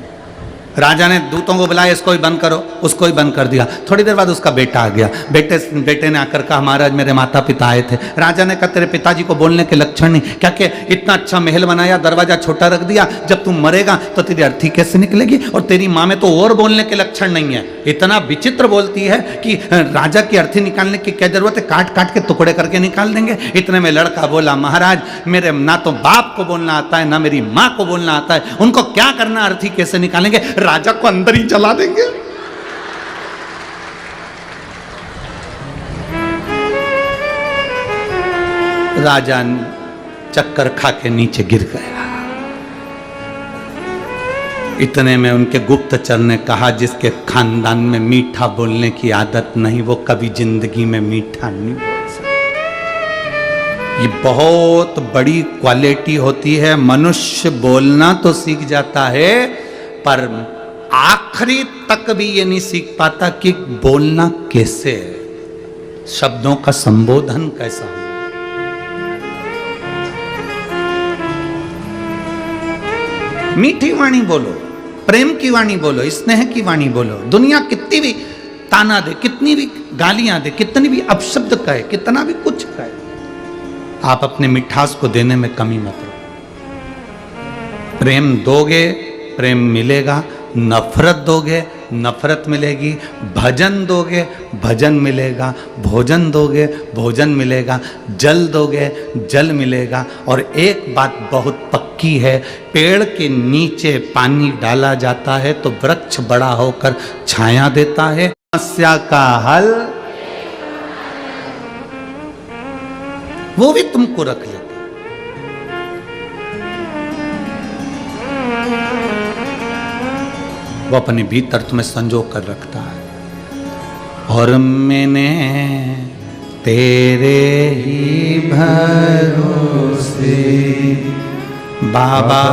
S2: राजा ने दूतों को बुलाया, इसको भी बंद करो, उसको भी बंद कर दिया। थोड़ी देर बाद उसका बेटा आ गया। बेटे ने आकर कहा महाराज मेरे माता पिता आए थे। राजा ने कहा तेरे पिताजी को बोलने के लक्षण नहीं, क्या कि इतना अच्छा महल बनाया, दरवाजा छोटा रख दिया, जब तुम मरेगा तो तेरी अर्थी कैसे निकलेगी? और तेरी माँ में तो और बोलने के लक्षण नहीं है, इतना विचित्र बोलती है कि राजा की अर्थी निकालने की क्या जरूरत है, काट काट के टुकड़े करके निकाल देंगे। इतने में लड़का बोला महाराज मेरे ना तो बाप को बोलना आता है ना मेरी माँ को बोलना आता है, उनको क्या करना, अर्थी कैसे निकालेंगे? राजा को अंदर ही जला देंगे। राजा चक्कर खा के नीचे गिर गया। इतने में उनके गुप्तचर ने कहा जिसके खानदान में मीठा बोलने की आदत नहीं वो कभी जिंदगी में मीठा नहीं बोल सकता। ये बहुत बड़ी क्वालिटी होती है। मनुष्य बोलना तो सीख जाता है पर आखिरी तक भी ये नहीं सीख पाता कि बोलना कैसे है, शब्दों का संबोधन कैसा हो। मीठी वाणी बोलो, प्रेम की वाणी बोलो, स्नेह की वाणी बोलो। दुनिया कितनी भी ताना दे, कितनी भी गालियां दे, कितनी भी अपशब्द कहे, कितना भी कुछ कहे, आप अपने मिठास को देने में कमी मत रखो। प्रेम दोगे प्रेम मिलेगा, नफरत दोगे नफरत मिलेगी, भजन दोगे भजन मिलेगा, भोजन दोगे भोजन मिलेगा, जल दोगे जल मिलेगा। और एक बात बहुत पक्की है, पेड़ के नीचे पानी डाला जाता है तो वृक्ष बड़ा होकर छाया देता है। समस्या का हल वो भी तुमको रख लेगा। वो अपने भीतर तुम्हें संजो कर रखता है। और मैंने तेरे ही भरोसे बाबा,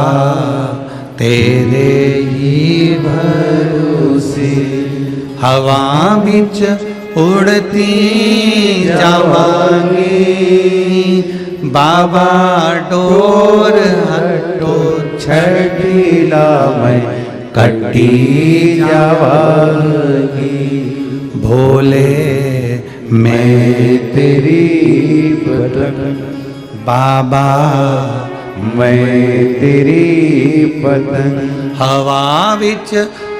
S2: तेरे ही भरोसे हवा बिच उड़ती जावांगी बाबा, डोर हटो
S3: छठीला मैं कटी जावांगी।
S2: भोले मैं
S3: तेरी पतंग
S2: बाबा,
S3: मैं तेरी पतंग
S2: हवा विच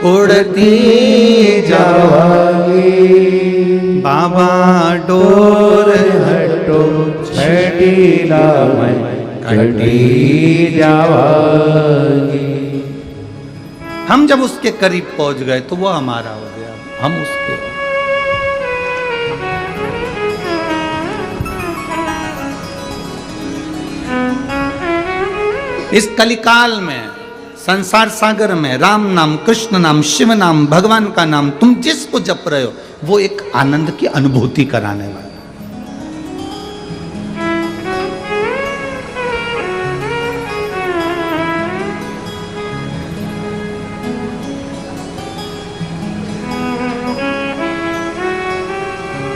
S2: उड़ती
S3: जावांगी
S2: बाबा, डोर
S3: हटो छठीला मैं कटी जावांगी।
S2: हम जब उसके करीब पहुंच गए तो वो हमारा हो गया, हम उसके हो। इस कलिकाल में, संसार सागर में राम नाम, कृष्ण नाम, शिव नाम, भगवान का नाम तुम जिसको जप रहे हो वो एक आनंद की अनुभूति कराने वाला।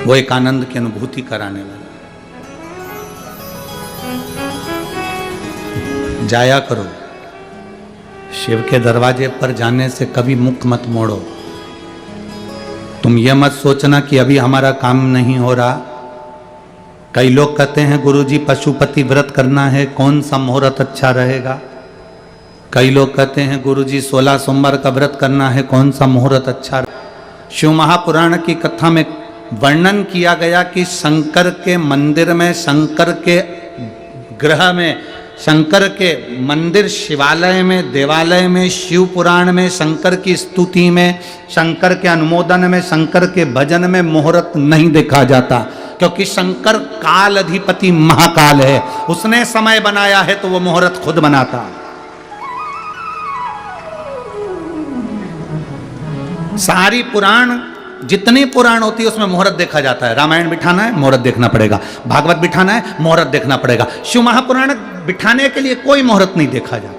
S2: वो एक आनंद की अनुभूति कराने वाला। जाया करो, शिव के दरवाजे पर जाने से कभी मुख मत मोड़ो। तुम ये मत सोचना कि अभी हमारा काम नहीं हो रहा। कई लोग कहते हैं गुरुजी पशुपति व्रत करना है, कौन सा मुहूर्त अच्छा रहेगा। कई लोग कहते हैं गुरुजी 16 सोमवार का व्रत करना है, कौन सा मुहूर्त अच्छा। शिव महापुराण की कथा में वर्णन किया गया कि शंकर के मंदिर में, शंकर के ग्रह में, शंकर के मंदिर, शिवालय में, देवालय में, शिव पुराण में, शंकर की स्तुति में, शंकर के अनुमोदन में, शंकर के भजन में मुहूर्त नहीं देखा जाता, क्योंकि शंकर काल अधिपति महाकाल है। उसने समय बनाया है तो वो मुहूर्त खुद बनाता। सारी पुराण, जितनी पुराण होती है उसमें मुहूर्त देखा जाता है। रामायण बिठाना है, मुहूर्त देखना पड़ेगा। भागवत बिठाना है, मुहूर्त देखना पड़ेगा। शिव महापुराण बिठाने के लिए कोई मुहूर्त नहीं देखा जाता।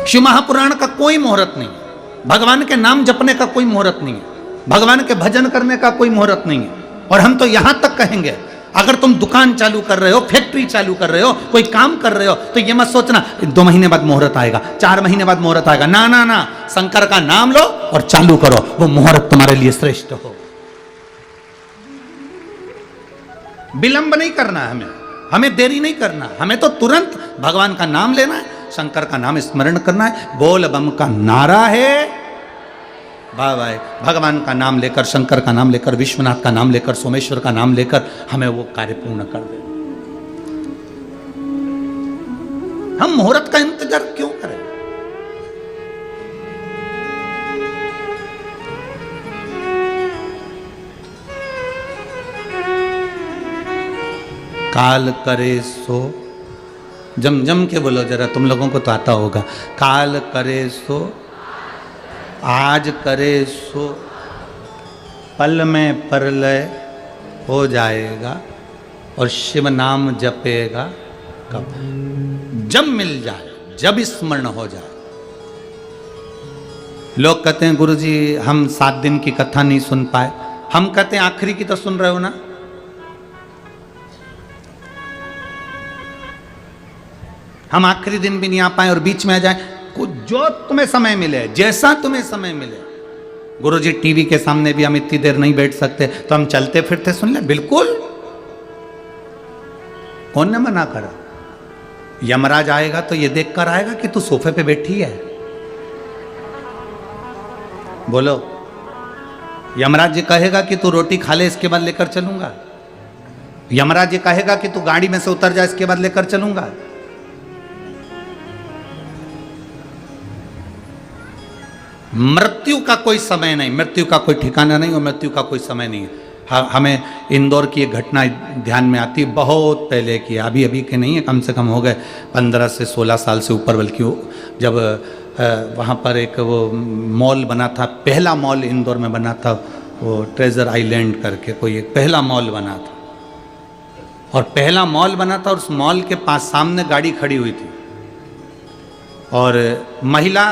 S2: शिव महापुराण का कोई मुहूर्त नहीं है। भगवान के नाम जपने का कोई मुहूर्त नहीं है। भगवान के भजन करने का कोई मुहूर्त नहीं है। और हम तो यहां तक कहेंगे, अगर तुम दुकान चालू कर रहे हो, फैक्ट्री चालू कर रहे हो, कोई काम कर रहे हो, तो ये मत सोचना 2 महीने बाद मुहूर्त आएगा, 4 महीने बाद मुहूर्त आएगा। ना ना ना, शंकर का नाम लो और चालू करो, वो मुहूर्त तुम्हारे लिए श्रेष्ठ हो। विलंब नहीं करना है हमें देरी नहीं करना, हमें तो तुरंत भगवान का नाम लेना है, शंकर का नाम स्मरण करना है। बोल बम का नारा है, वाह भाई, भगवान का नाम लेकर, शंकर का नाम लेकर, विश्वनाथ का नाम लेकर, सोमेश्वर का नाम लेकर हमें वो कार्य पूर्ण कर दे। हम मुहूर्त का इंतजार क्यों करें? काल करे सो, जम के बोलो जरा, तुम लोगों को तो आता होगा। काल करे सो, आज करे सो, पल में परलय हो जाएगा, और शिव नाम जपेगा कब? जब मिल जाए, जब स्मरण हो जाए। लोग कहते हैं गुरुजी हम 7 दिन की कथा नहीं सुन पाए। हम कहते हैं आखिरी की तो सुन रहे हो ना। हम आखिरी दिन भी नहीं आ पाए और बीच में आ जाए, जो तुम्हें समय मिले, जैसा तुम्हें समय मिले। गुरुजी टीवी के सामने भी हम इतनी देर नहीं बैठ सकते, तो हम चलते फिरते सुन ले, बिल्कुल। कौन ने मना करा? यमराज आएगा तो ये देख कर आएगा कि तू सोफे पे बैठी है। बोलो, यमराज जी कहेगा कि तू रोटी खा ले, इसके बाद लेकर चलूंगा? यमराज जी कहेगा कि तू गाड़ी में से उतर जा, इसके बाद लेकर चलूंगा? मृत्यु का कोई समय नहीं, मृत्यु का कोई ठिकाना नहीं और मृत्यु का कोई समय नहीं है। हमें इंदौर की एक घटना ध्यान में आती, बहुत पहले की, अभी अभी के नहीं है, कम से कम हो गए 15 से 16 साल से ऊपर। बल्कि जब वहाँ पर एक वो मॉल बना था, पहला मॉल इंदौर में बना था, वो ट्रेजर आइलैंड करके कोई एक पहला मॉल बना था। और पहला मॉल बना था और उस मॉल के पास सामने गाड़ी खड़ी हुई थी, और महिला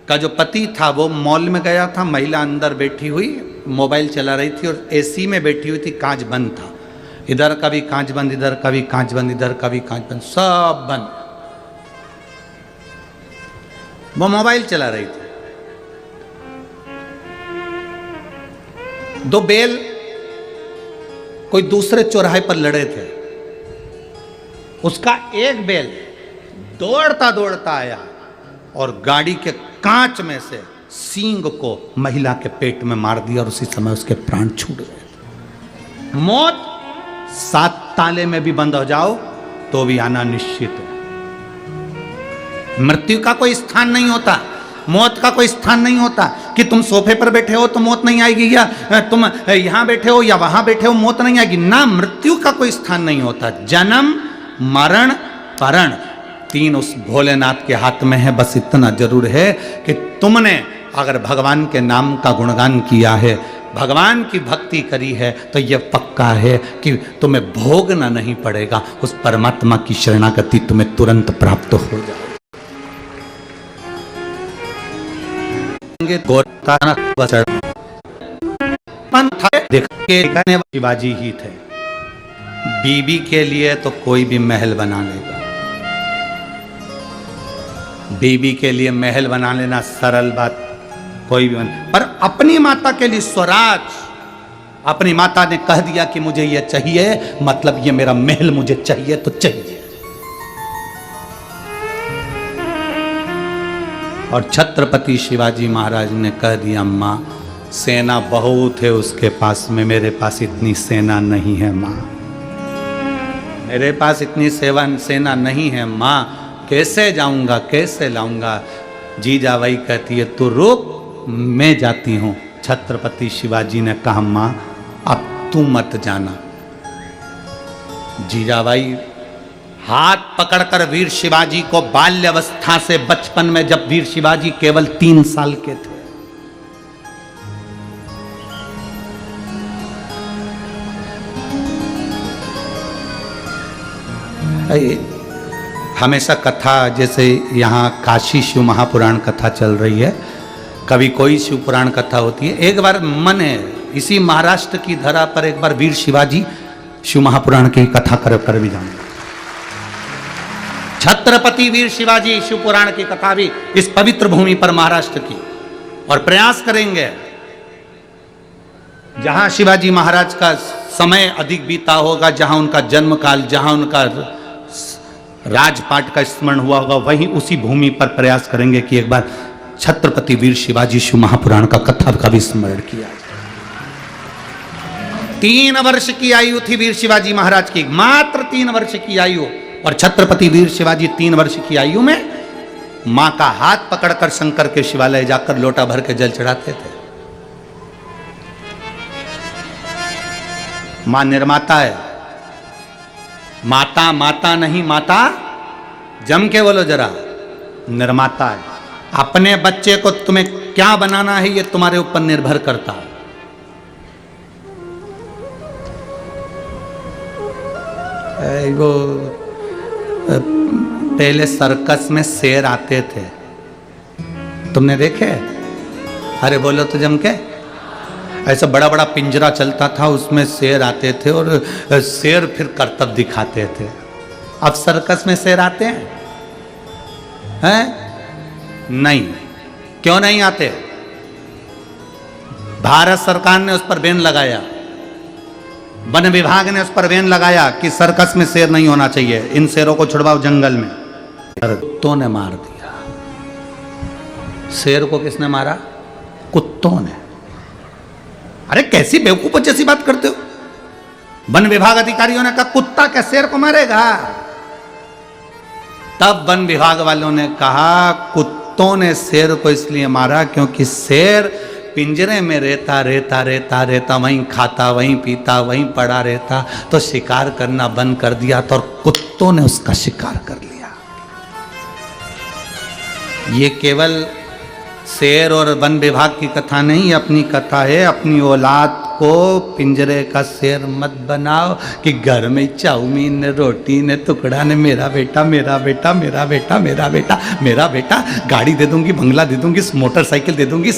S2: का जो पति था वो मॉल में गया था, महिला अंदर बैठी हुई मोबाइल चला रही थी और एसी में बैठी हुई थी, कांच बंद था, इधर का भी कांच बंद, इधर का भी कांच बंद, इधर का भी कांच बंद, सब बंद। वो मोबाइल चला रही थी। 2 बैल कोई दूसरे चौराहे पर लड़े थे। उसका एक बैल दौड़ता दौड़ता आया और गाड़ी के कांच में से सींग को महिला के पेट में मार दिया और उसी समय उसके प्राण छूट गए। मौत 7 ताले में भी बंद हो जाओ तो भी आना निश्चित है। मृत्यु का कोई स्थान नहीं होता, मौत का कोई स्थान नहीं होता कि तुम सोफे पर बैठे हो तो मौत नहीं आएगी, या तुम यहां बैठे हो या वहां बैठे हो मौत नहीं आएगी ना। मृत्यु का कोई स्थान नहीं होता। जन्म, मरण, परण, 3 उस भोलेनाथ के हाथ में है। बस इतना जरूर है कि तुमने अगर भगवान के नाम का गुणगान किया है, भगवान की भक्ति करी है, तो यह पक्का है कि तुम्हें भोगना नहीं पड़ेगा, उस परमात्मा की शरणागति तुम्हें तुरंत प्राप्त हो जाए। शिवाजी ही थे। बीबी के लिए तो कोई भी महल बना लेगा, बीबी के लिए महल बना लेना सरल बात, कोई भी पर अपनी माता के लिए स्वराज, अपनी माता ने कह दिया कि मुझे ये चाहिए, मतलब ये मेरा महल मुझे चाहिए तो चाहिए। और छत्रपति शिवाजी महाराज ने कह दिया, माँ सेना बहुत है उसके पास में, मेरे पास इतनी सेना नहीं है माँ। मेरे पास इतनी सेना नहीं है माँ, कैसे जाऊंगा, कैसे लाऊंगा। जीजाबाई कहती है तू रुक, मैं जाती हूँ। छत्रपति शिवाजी ने कहा माँ अब तू मत जाना। जीजाबाई हाथ पकड़कर वीर शिवाजी को बाल्यावस्था से, बचपन में जब वीर शिवाजी केवल 3 साल के थे, हमेशा कथा, जैसे यहाँ काशी शिव महापुराण कथा चल रही है, कभी कोई शिव पुराण कथा होती है, एक बार मन है इसी महाराष्ट्र की धरा पर एक बार वीर शिवाजी शिव महापुराण की कथा कर भी जाऊंगा। छत्रपति वीर शिवाजी शिव पुराण की कथा भी इस पवित्र भूमि पर महाराष्ट्र की, और प्रयास करेंगे जहां शिवाजी महाराज का समय अधिक बीता होगा, जहां उनका जन्म काल, जहां उनका राजपाट का स्मरण हुआ होगा, वहीं उसी भूमि पर प्रयास करेंगे कि एक बार छत्रपति वीर शिवाजी शिव महापुराण का कथा का भी स्मरण किया जाए। 3 वर्ष की आयु थी वीर शिवाजी महाराज की, मात्र 3 वर्ष की आयु, और छत्रपति वीर शिवाजी 3 वर्ष की आयु में मां का हाथ पकड़कर शंकर के शिवालय जाकर लोटा भर के जल चढ़ाते थे। मां निर्माता है, माता माता नहीं, माता जम के बोलो जरा, निर्माता है। अपने बच्चे को तुम्हें क्या बनाना है ये तुम्हारे ऊपर निर्भर करता है। वो पहले सर्कस में शेर आते थे, तुमने देखे? अरे बोलो तो जम के। ऐसा बड़ा बड़ा पिंजरा चलता था, उसमें शेर आते थे और शेर फिर करतब दिखाते थे। अब सर्कस में शेर आते हैं? नहीं। क्यों नहीं आते? भारत सरकार ने उस पर बैन लगाया, वन विभाग ने उस पर बैन लगाया कि सर्कस में शेर नहीं होना चाहिए, इन शेरों को छुड़वाओ जंगल में। कुत्तों ने मार दिया। शेर को किसने मारा? कुत्तों ने। अरे कैसी बेवकूफ जैसी बात करते हो। वन विभाग अधिकारियों ने कहा कुत्ता क्या शेर को मारेगा? तब वन विभाग वालों ने कहा कुत्तों ने शेर को इसलिए मारा क्योंकि शेर पिंजरे में रहता रहता रहता रहता, वहीं खाता, वहीं पीता, वहीं पड़ा रहता, तो शिकार करना बंद कर दिया, तो कुत्तों ने उसका शिकार कर लिया। ये केवल शेर और वन विभाग की कथा नहीं, अपनी कथा है। अपनी औलाद को पिंजरे का शेर मत बनाओ कि घर में चाउमीन ने, रोटी ने, टुकड़ा ने, मेरा बेटा मेरा बेटा मेरा बेटा मेरा बेटा मेरा बेटा, गाड़ी दे दूंगी, बंगला दे दूंगी, मोटरसाइकिल दे दूंगी,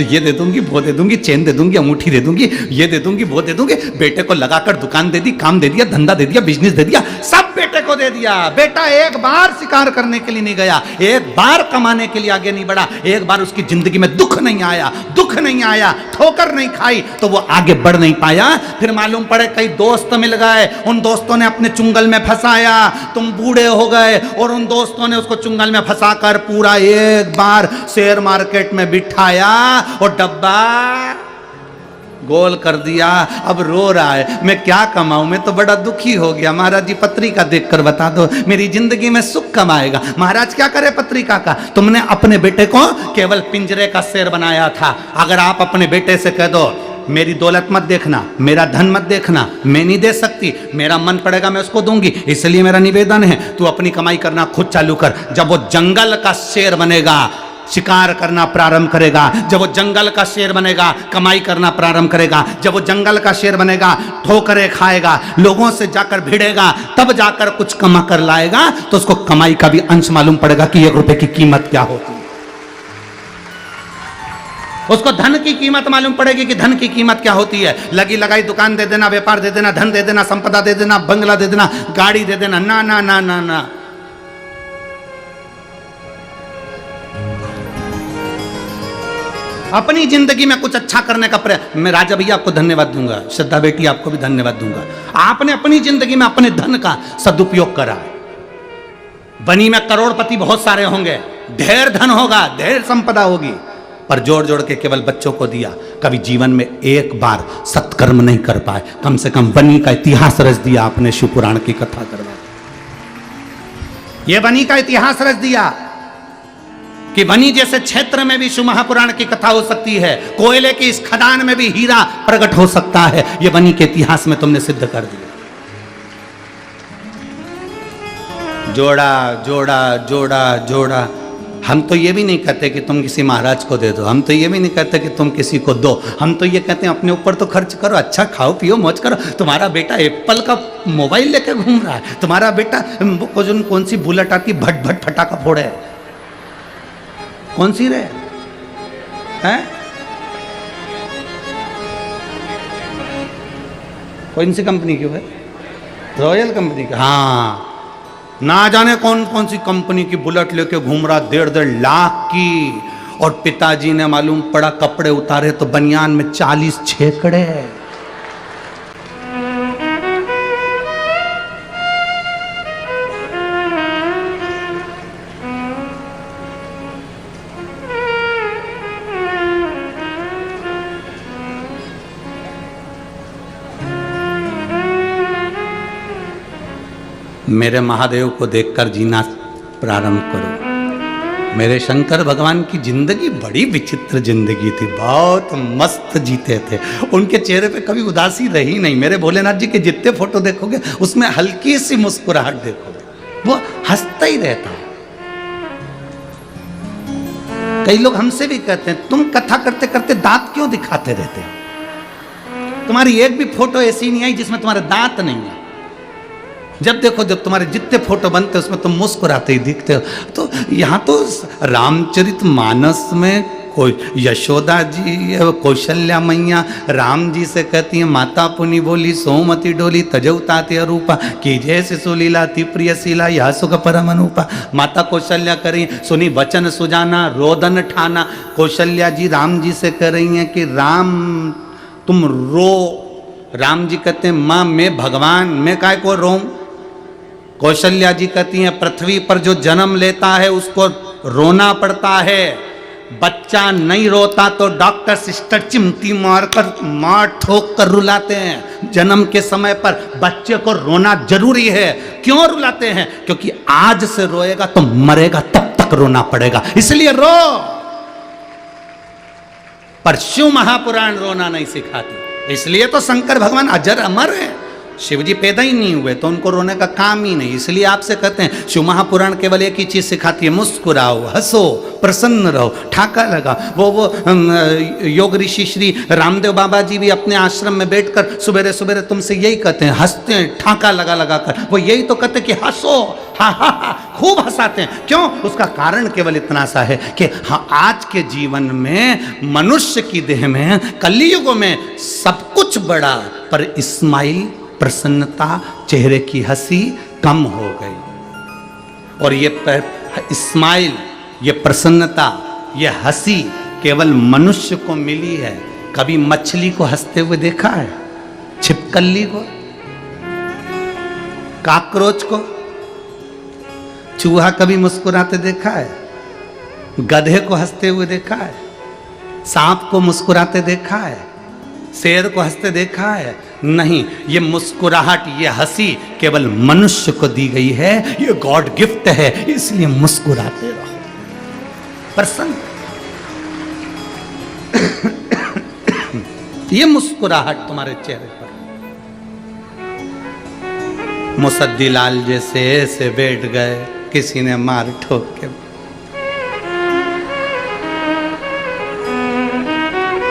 S2: ये दे दूंगी, वो दे दूंगी, चेन दे दूंगी, अंगूठी दे दूंगी, ये दे दूंगी, वो दे दूंगी। बेटे को लगाकर दुकान दे दी, काम दे दिया, धंधा दे दिया, बिजनेस दे दिया, सब बेटे को दे दिया। बेटा एक बार शिकार करने के लिए नहीं गया, एक बार कमाने के लिए आगे नहीं बढ़ा, एक बार उसकी जिंदगी में दुख नहीं आया, दुख नहीं आया, ठोकर नहीं खाई, तो वो आगे बढ़ नहीं पाया। फिर मालूम पड़े कई दोस्त मिल गए, उन दोस्तों ने अपने चुंगल में फंसाया, तुम बूढ़े हो गए, और उन दोस्तों ने उसको चुंगल में फंसाकर पूरा एक बार शेयर मार्केट में बिठाया और डब्बा गोल कर दिया। अब रो रहा है, मैं क्या कमाऊं, मैं तो बड़ा दुखी हो गया। महाराज जी पत्रिका देखकर बता दो, मेरी जिंदगी में सुख कम आएगा। महाराज क्या करे पत्रिका का? तुमने अपने बेटे को केवल पिंजरे का शेर बनाया था। अगर आप अपने बेटे से कह दो मेरी दौलत मत देखना, मेरा धन मत देखना, मैं नहीं दे सकती, मेरा मन पड़ेगा मैं उसको दूंगी, इसलिए मेरा निवेदन है तू अपनी कमाई करना खुद चालू कर। जब वो जंगल का शेर बनेगा, शिकार करना प्रारंभ करेगा, जब वो जंगल का शेर बनेगा, कमाई करना प्रारंभ करेगा, जब वो जंगल का शेर बनेगा, ठोकरें खाएगा, लोगों से जाकर भिड़ेगा, तब जाकर कुछ कमा कर लाएगा, तो उसको कमाई का भी अंश मालूम पड़ेगा कि 1 रुपए की कीमत क्या होती है। उसको धन की कीमत मालूम पड़ेगी कि धन की कीमत क्या होती है। लगी लगाई दुकान दे देना, व्यापार दे देना, धन दे देना, संपदा दे देना, बंगला दे देना, गाड़ी दे देना, ना ना ना ना ना। अपनी जिंदगी में कुछ अच्छा करने का प्रयास। मैं राजा भैया आपको धन्यवाद दूंगा, श्रद्धा बेटी आपको भी धन्यवाद दूंगा। आपने अपनी जिंदगी में अपने धन का सदुपयोग करा। बनी में करोड़पति बहुत सारे होंगे, ढेर धन होगा, ढेर संपदा होगी, पर जोड़ जोड़ के केवल बच्चों को दिया, कभी जीवन में एक बार सत्कर्म नहीं कर पाए। कम से कम बनी का इतिहास रच दिया आपने, शिव पुराण की कथा करवा, ये बनी का इतिहास रच दिया कि बनी जैसे क्षेत्र में भी शिव महापुराण की कथा हो सकती है, कोयले की इस खदान में भी हीरा प्रकट हो सकता है। ये बनी के इतिहास में तुमने सिद्ध कर दिया। जोड़ा जोड़ा जोड़ा जोड़ा। हम तो ये भी नहीं कहते कि तुम किसी महाराज को दे दो, हम तो ये भी नहीं कहते कि तुम किसी को दो, हम तो ये कहते हैं अपने ऊपर तो खर्च करो, अच्छा खाओ पियो मौज करो। तुम्हारा बेटा एप्पल का मोबाइल लेके घूम रहा है, तुम्हारा बेटा कौन सी बुलेट आती भट भट फटाका फोड़े, कौन सी रे हैं, कौन सी कंपनी की है, रॉयल कंपनी का, हाँ ना जाने कौन कौन सी कंपनी की बुलेट लेके घूम रहा, 1.5 लाख की। और पिताजी ने मालूम पड़ा कपड़े उतारे तो बनियान में 40 छेकड़े। मेरे महादेव को देखकर जीना प्रारंभ करो। मेरे शंकर भगवान की जिंदगी बड़ी विचित्र जिंदगी थी, बहुत मस्त जीते थे, उनके चेहरे पे कभी उदासी रही नहीं। मेरे भोलेनाथ जी के जितने फोटो देखोगे उसमें हल्की सी मुस्कुराहट देखोगे, वो हंसता ही रहता है। कई लोग हमसे भी कहते हैं तुम कथा करते करते दांत क्यों दिखाते रहते हो, तुम्हारी एक भी फोटो ऐसी नहीं आई जिसमें तुम्हारे दांत नहीं है। जब देखो जब तुम्हारे जितने फोटो बनते हैं उसमें तुम मुस्कुराते ही दिखते हो। तो यहाँ तो रामचरितमानस में कोई यशोदा जी कौशल्या मैया राम जी से कहती हैं माता पुनि बोली सोमति डोली तजौताते अरूपा की जय शिशु लीला ति प्रिय शीला या सुख परम अनुपा। माता कौशल्या कर रही सुनी वचन सुजाना रोदन ठाना। कौशल्या जी राम जी से कह रही हैं कि राम तुम रो। राम जी कहते हैं माँ मैं भगवान मैं काय को रो। कौशल्या जी कहती हैं पृथ्वी पर जो जन्म लेता है उसको रोना पड़ता है, बच्चा नहीं रोता तो डॉक्टर सिस्टर चिमटी मार ठोक कर रुलाते हैं। जन्म के समय पर बच्चे को रोना जरूरी है। क्यों रुलाते हैं? क्योंकि आज से रोएगा तो मरेगा तब तक रोना पड़ेगा, इसलिए रो। पर शिव महापुराण रोना नहीं सिखाती, इसलिए तो शंकर भगवान अजर अमर है। शिव जी पैदा ही नहीं हुए तो उनको रोने का काम ही नहीं। इसलिए आपसे कहते हैं शिव महापुराण केवल एक ही चीज सिखाती है, मुस्कुराओ, हंसो, प्रसन्न रहो, ठाका लगा। वो योग ऋषि श्री रामदेव बाबा जी भी अपने आश्रम में बैठकर सुबेरे सुबेरे तुमसे यही कहते हैं, हंसते हैं ठाका लगा लगा कर। वो यही तो कहते हैं कि हंसो, हा हा हा, खूब हंसाते हैं। क्यों? उसका कारण केवल इतना सा है कि हाँ आज के जीवन में मनुष्य की देह में कलयुग में सब कुछ बड़ा, पर स्माइल प्रसन्नता, चेहरे की हंसी कम हो गई। और ये स्माइल, ये प्रसन्नता, ये हंसी केवल मनुष्य को मिली है। कभी मछली को हंसते हुए देखा है? छिपकली को, काकरोच को, चूहा कभी मुस्कुराते देखा है? गधे को हंसते हुए देखा है? सांप को मुस्कुराते देखा है? शेर को हंसते देखा है? नहीं। ये मुस्कुराहट, ये हंसी केवल मनुष्य को दी गई है, ये गॉड गिफ्ट है, इसलिए मुस्कुराते रहो, प्रसन्न। ये मुस्कुराहट तुम्हारे चेहरे पर। मुसद्दी लाल जैसे ऐसे बैठ गए, किसी ने मार ठोक के,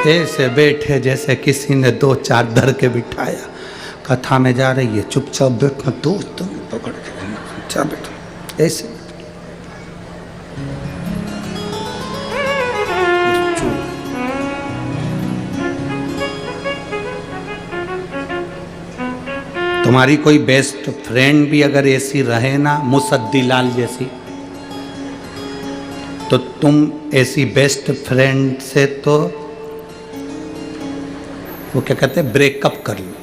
S2: ऐसे बैठे जैसे किसी ने 2-4 धर के बिठाया। कथा में जा रही है, चुपचाप बैठना, दोस्त पकड़ के चुपचाप बैठो, ऐसे तुम्हारी कोई बेस्ट फ्रेंड भी अगर ऐसी रहे ना, मुसद्दी लाल जैसी, तो तुम ऐसी बेस्ट फ्रेंड से तो वो क्या कहते हैं, ब्रेकअप कर लो।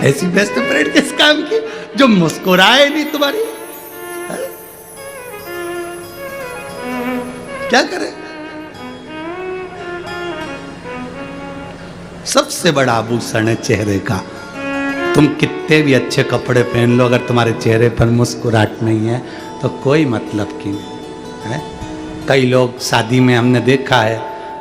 S2: ऐसी बेस्ट फ्रेंड किस काम की जो मुस्कुराए नहीं तुम्हारी। क्या करे? सबसे बड़ा आभूषण है चेहरे का। तुम कितने भी अच्छे कपड़े पहन लो, अगर तुम्हारे चेहरे पर मुस्कुराहट नहीं है तो कोई मतलब की नहीं है। कई लोग शादी में हमने देखा है,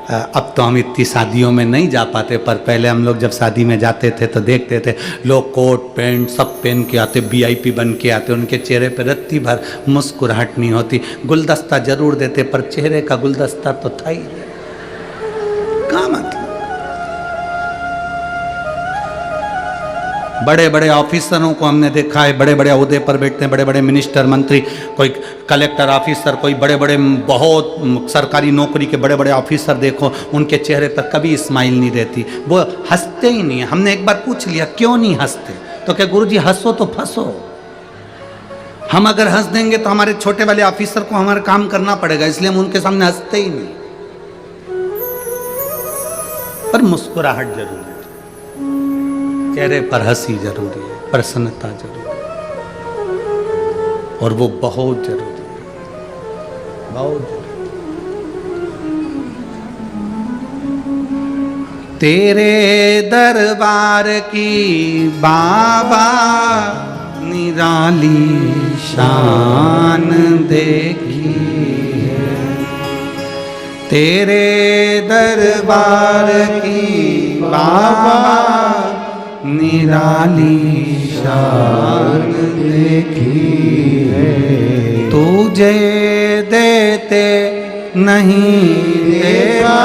S2: अब तो हम इतनी शादियों में नहीं जा पाते, पर पहले हम लोग जब शादी में जाते थे तो देखते थे लोग कोट पैंट सब पहन के आते, वीआईपी बन के आते, उनके चेहरे पर रत्ती भर मुस्कुराहट नहीं होती। गुलदस्ता जरूर देते पर चेहरे का गुलदस्ता तो था ही क्या मतलब। बड़े बड़े ऑफिसरों को हमने देखा है, बड़े बड़े ओहदे पर बैठते हैं, बड़े बड़े मिनिस्टर मंत्री, कोई कलेक्टर ऑफिसर, कोई बड़े बड़े बहुत सरकारी नौकरी के बड़े बड़े ऑफिसर देखो, उनके चेहरे पर कभी स्माइल नहीं रहती, वो हंसते ही नहीं है। हमने एक बार पूछ लिया क्यों नहीं हंसते, तो क्या गुरुजी हंसो तो फंसो। हम अगर हंस देंगे तो हमारे छोटे वाले ऑफिसर को हमारा काम करना पड़ेगा, इसलिए हम उनके सामने हंसते ही नहीं। पर मुस्कुराहट जरूरी है, चेहरे पर हंसी जरूरी है, प्रसन्नता जरूरी है, और वो बहुत जरूरी है, बहुत जरूरी। तेरे दरबार की बाबा निराली शान देखी है, तेरे दरबार की बाबा निराली शान देखी है। तुझे देते नहीं देगा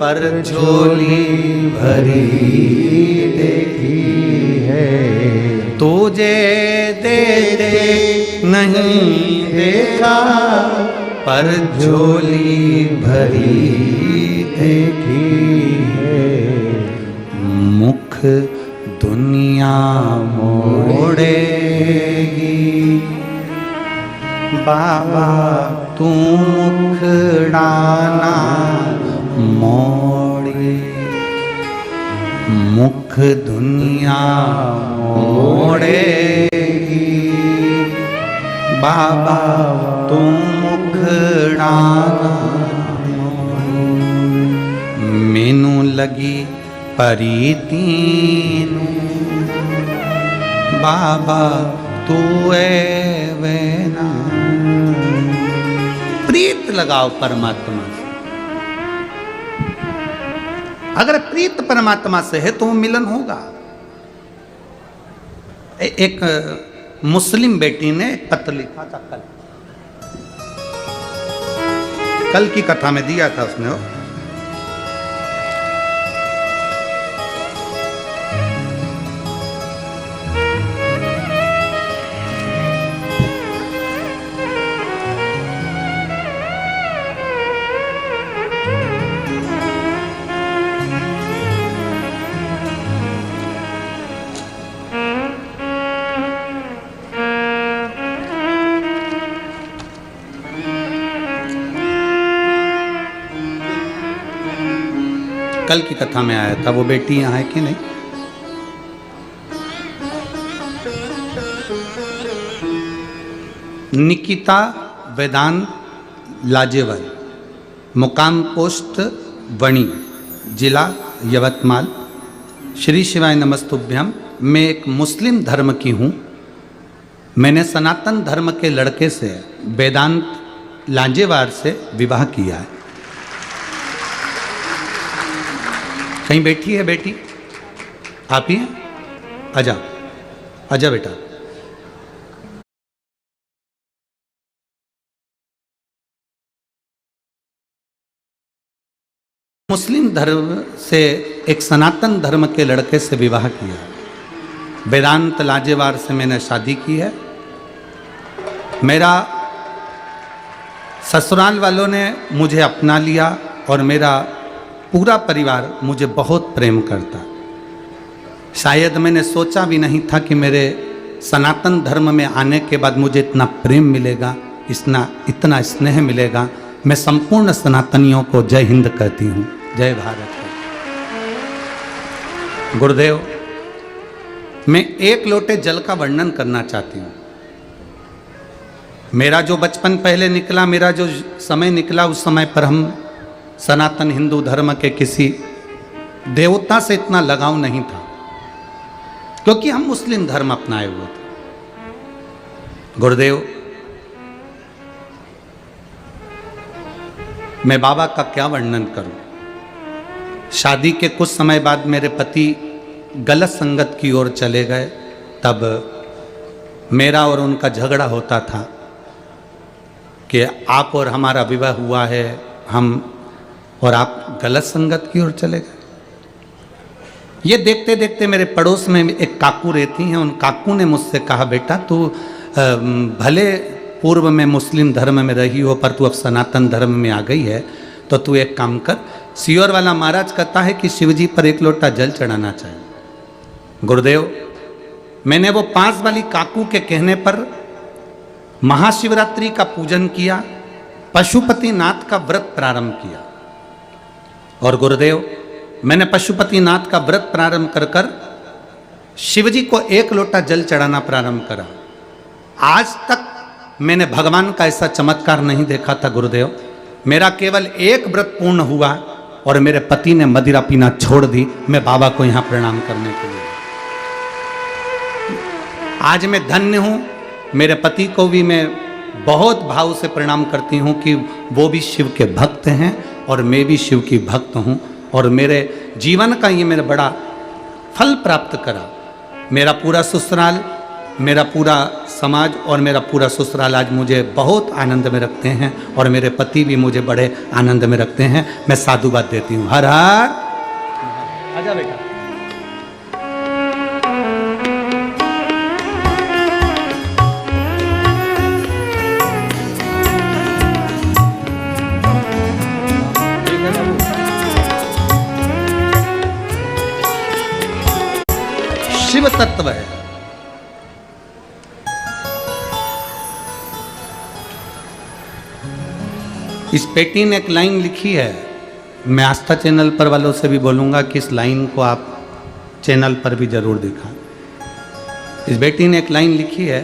S2: पर झोली भरी देखी है। तुझे देते नहीं देगा पर झोली भरी देखी है। मुख दुनिया मोड़ेगी बाबा तू मुखड़ाना मोड़े, मुख दुनिया मोड़ेगी बाबा तू मुखड़ाना मोड़े। मैनू लगी परीतीन बाबा तू है वेना। प्रीत लगाओ परमात्मा से, अगर प्रीत परमात्मा से है तो मिलन होगा। एक मुस्लिम बेटी ने पत्र लिखा था, कल की कथा में दिया था उसने, वो कल की कथा में आया था। वो बेटी यहाँ है कि नहीं? निकिता वेदांत लाजेवर, मुकाम पोस्ट वणी, जिला यवतमाल। श्री शिवाय नमस्तुभ्यम। मैं एक मुस्लिम धर्म की हूँ। मैंने सनातन धर्म के लड़के से वेदांत लाजेवार से विवाह किया है। कहीं बैठी है बेटी? आप ही हैं? आजा आजा बेटा। मुस्लिम धर्म से एक सनातन धर्म के लड़के से विवाह किया। वेदांत लाजेवार से मैंने शादी की है। मेरा ससुराल वालों ने मुझे अपना लिया और मेरा पूरा परिवार मुझे बहुत प्रेम करता। शायद मैंने सोचा भी नहीं था कि मेरे सनातन धर्म में आने के बाद मुझे इतना प्रेम मिलेगा, इतना स्नेह मिलेगा। मैं संपूर्ण सनातनियों को जय हिंद कहती हूँ, जय भारत। गुरुदेव, मैं एक लोटे जल का वर्णन करना चाहती हूँ। मेरा जो बचपन पहले निकला, मेरा जो समय निकला, उस समय पर हम सनातन हिंदू धर्म के किसी देवता से इतना लगाव नहीं था, क्योंकि हम मुस्लिम धर्म अपनाए हुए थे। गुरुदेव, मैं बाबा का क्या वर्णन करूं। शादी के कुछ समय बाद मेरे पति गलत संगत की ओर चले गए। तब मेरा और उनका झगड़ा होता था कि आप और हमारा विवाह हुआ है, हम और आप गलत संगत की ओर चले गए। ये देखते देखते मेरे पड़ोस में एक काकू रहती हैं। उन काकू ने मुझसे कहा, बेटा तू भले पूर्व में मुस्लिम धर्म में रही हो, पर तू अब सनातन धर्म में आ गई है, तो तू एक काम कर, सियोर वाला महाराज कहता है कि शिव जी पर एक लोटा जल चढ़ाना चाहिए। गुरुदेव, मैंने वो 5 वाली काकू के कहने पर महाशिवरात्रि का पूजन किया, पशुपतिनाथ का व्रत प्रारंभ किया। और गुरुदेव, मैंने पशुपतिनाथ का व्रत प्रारंभ कर कर शिवजी को 1 लोटा जल चढ़ाना प्रारंभ करा। आज तक मैंने भगवान का ऐसा चमत्कार नहीं देखा था। गुरुदेव, मेरा केवल एक व्रत पूर्ण हुआ और मेरे पति ने मदिरा पीना छोड़ दी, मैं बाबा को यहाँ प्रणाम करने के लिए। आज मैं धन्य हूँ। मेरे पति को भी मैं बहुत भाव से प्रणाम करती हूँ कि वो भी शिव के भक्त हैं और मैं भी शिव की भक्त हूँ, और मेरे जीवन का ये मेरा बड़ा फल प्राप्त करा। मेरा पूरा ससुराल, मेरा पूरा समाज और मेरा पूरा ससुराल आज मुझे बहुत आनंद में रखते हैं, और मेरे पति भी मुझे बड़े आनंद में रखते हैं। मैं साधुवाद देती हूँ। हर हर। आजा बेटा। शिव तत्व है। इस पेटी ने एक लाइन लिखी है, मैं आस्था चैनल पर वालों से भी बोलूंगा कि इस लाइन को आप चैनल पर भी जरूर दिखाएं। इस बेटी ने एक लाइन लिखी है,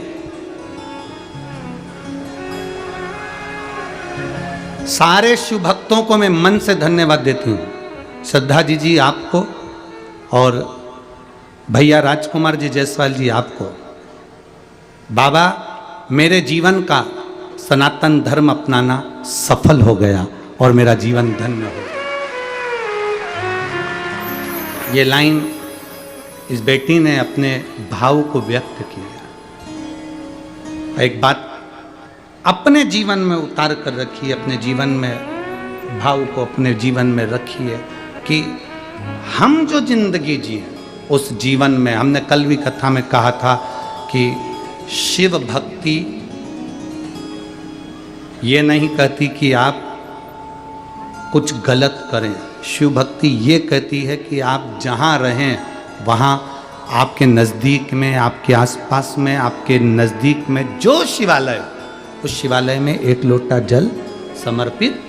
S2: सारे शिव भक्तों को मैं मन से धन्यवाद देती हूँ। श्रद्धा जी आपको, और भैया राजकुमार जी जायसवाल जी आपको। बाबा, मेरे जीवन का सनातन धर्म अपनाना सफल हो गया और मेरा जीवन धन्य हो गया। ये लाइन इस बेटी ने अपने भाव को व्यक्त किया। एक बात अपने जीवन में उतार कर रखिए, अपने जीवन में भाव को अपने जीवन में रखिए कि हम जो जिंदगी जिए उस जीवन में, हमने कल भी कथा में कहा था कि शिव भक्ति ये नहीं कहती कि आप कुछ गलत करें। शिव भक्ति ये कहती है कि आप जहाँ रहें वहाँ आपके नज़दीक में, आपके आसपास में, आपके नज़दीक में जो शिवालय, उस शिवालय में 1 लोटा जल समर्पित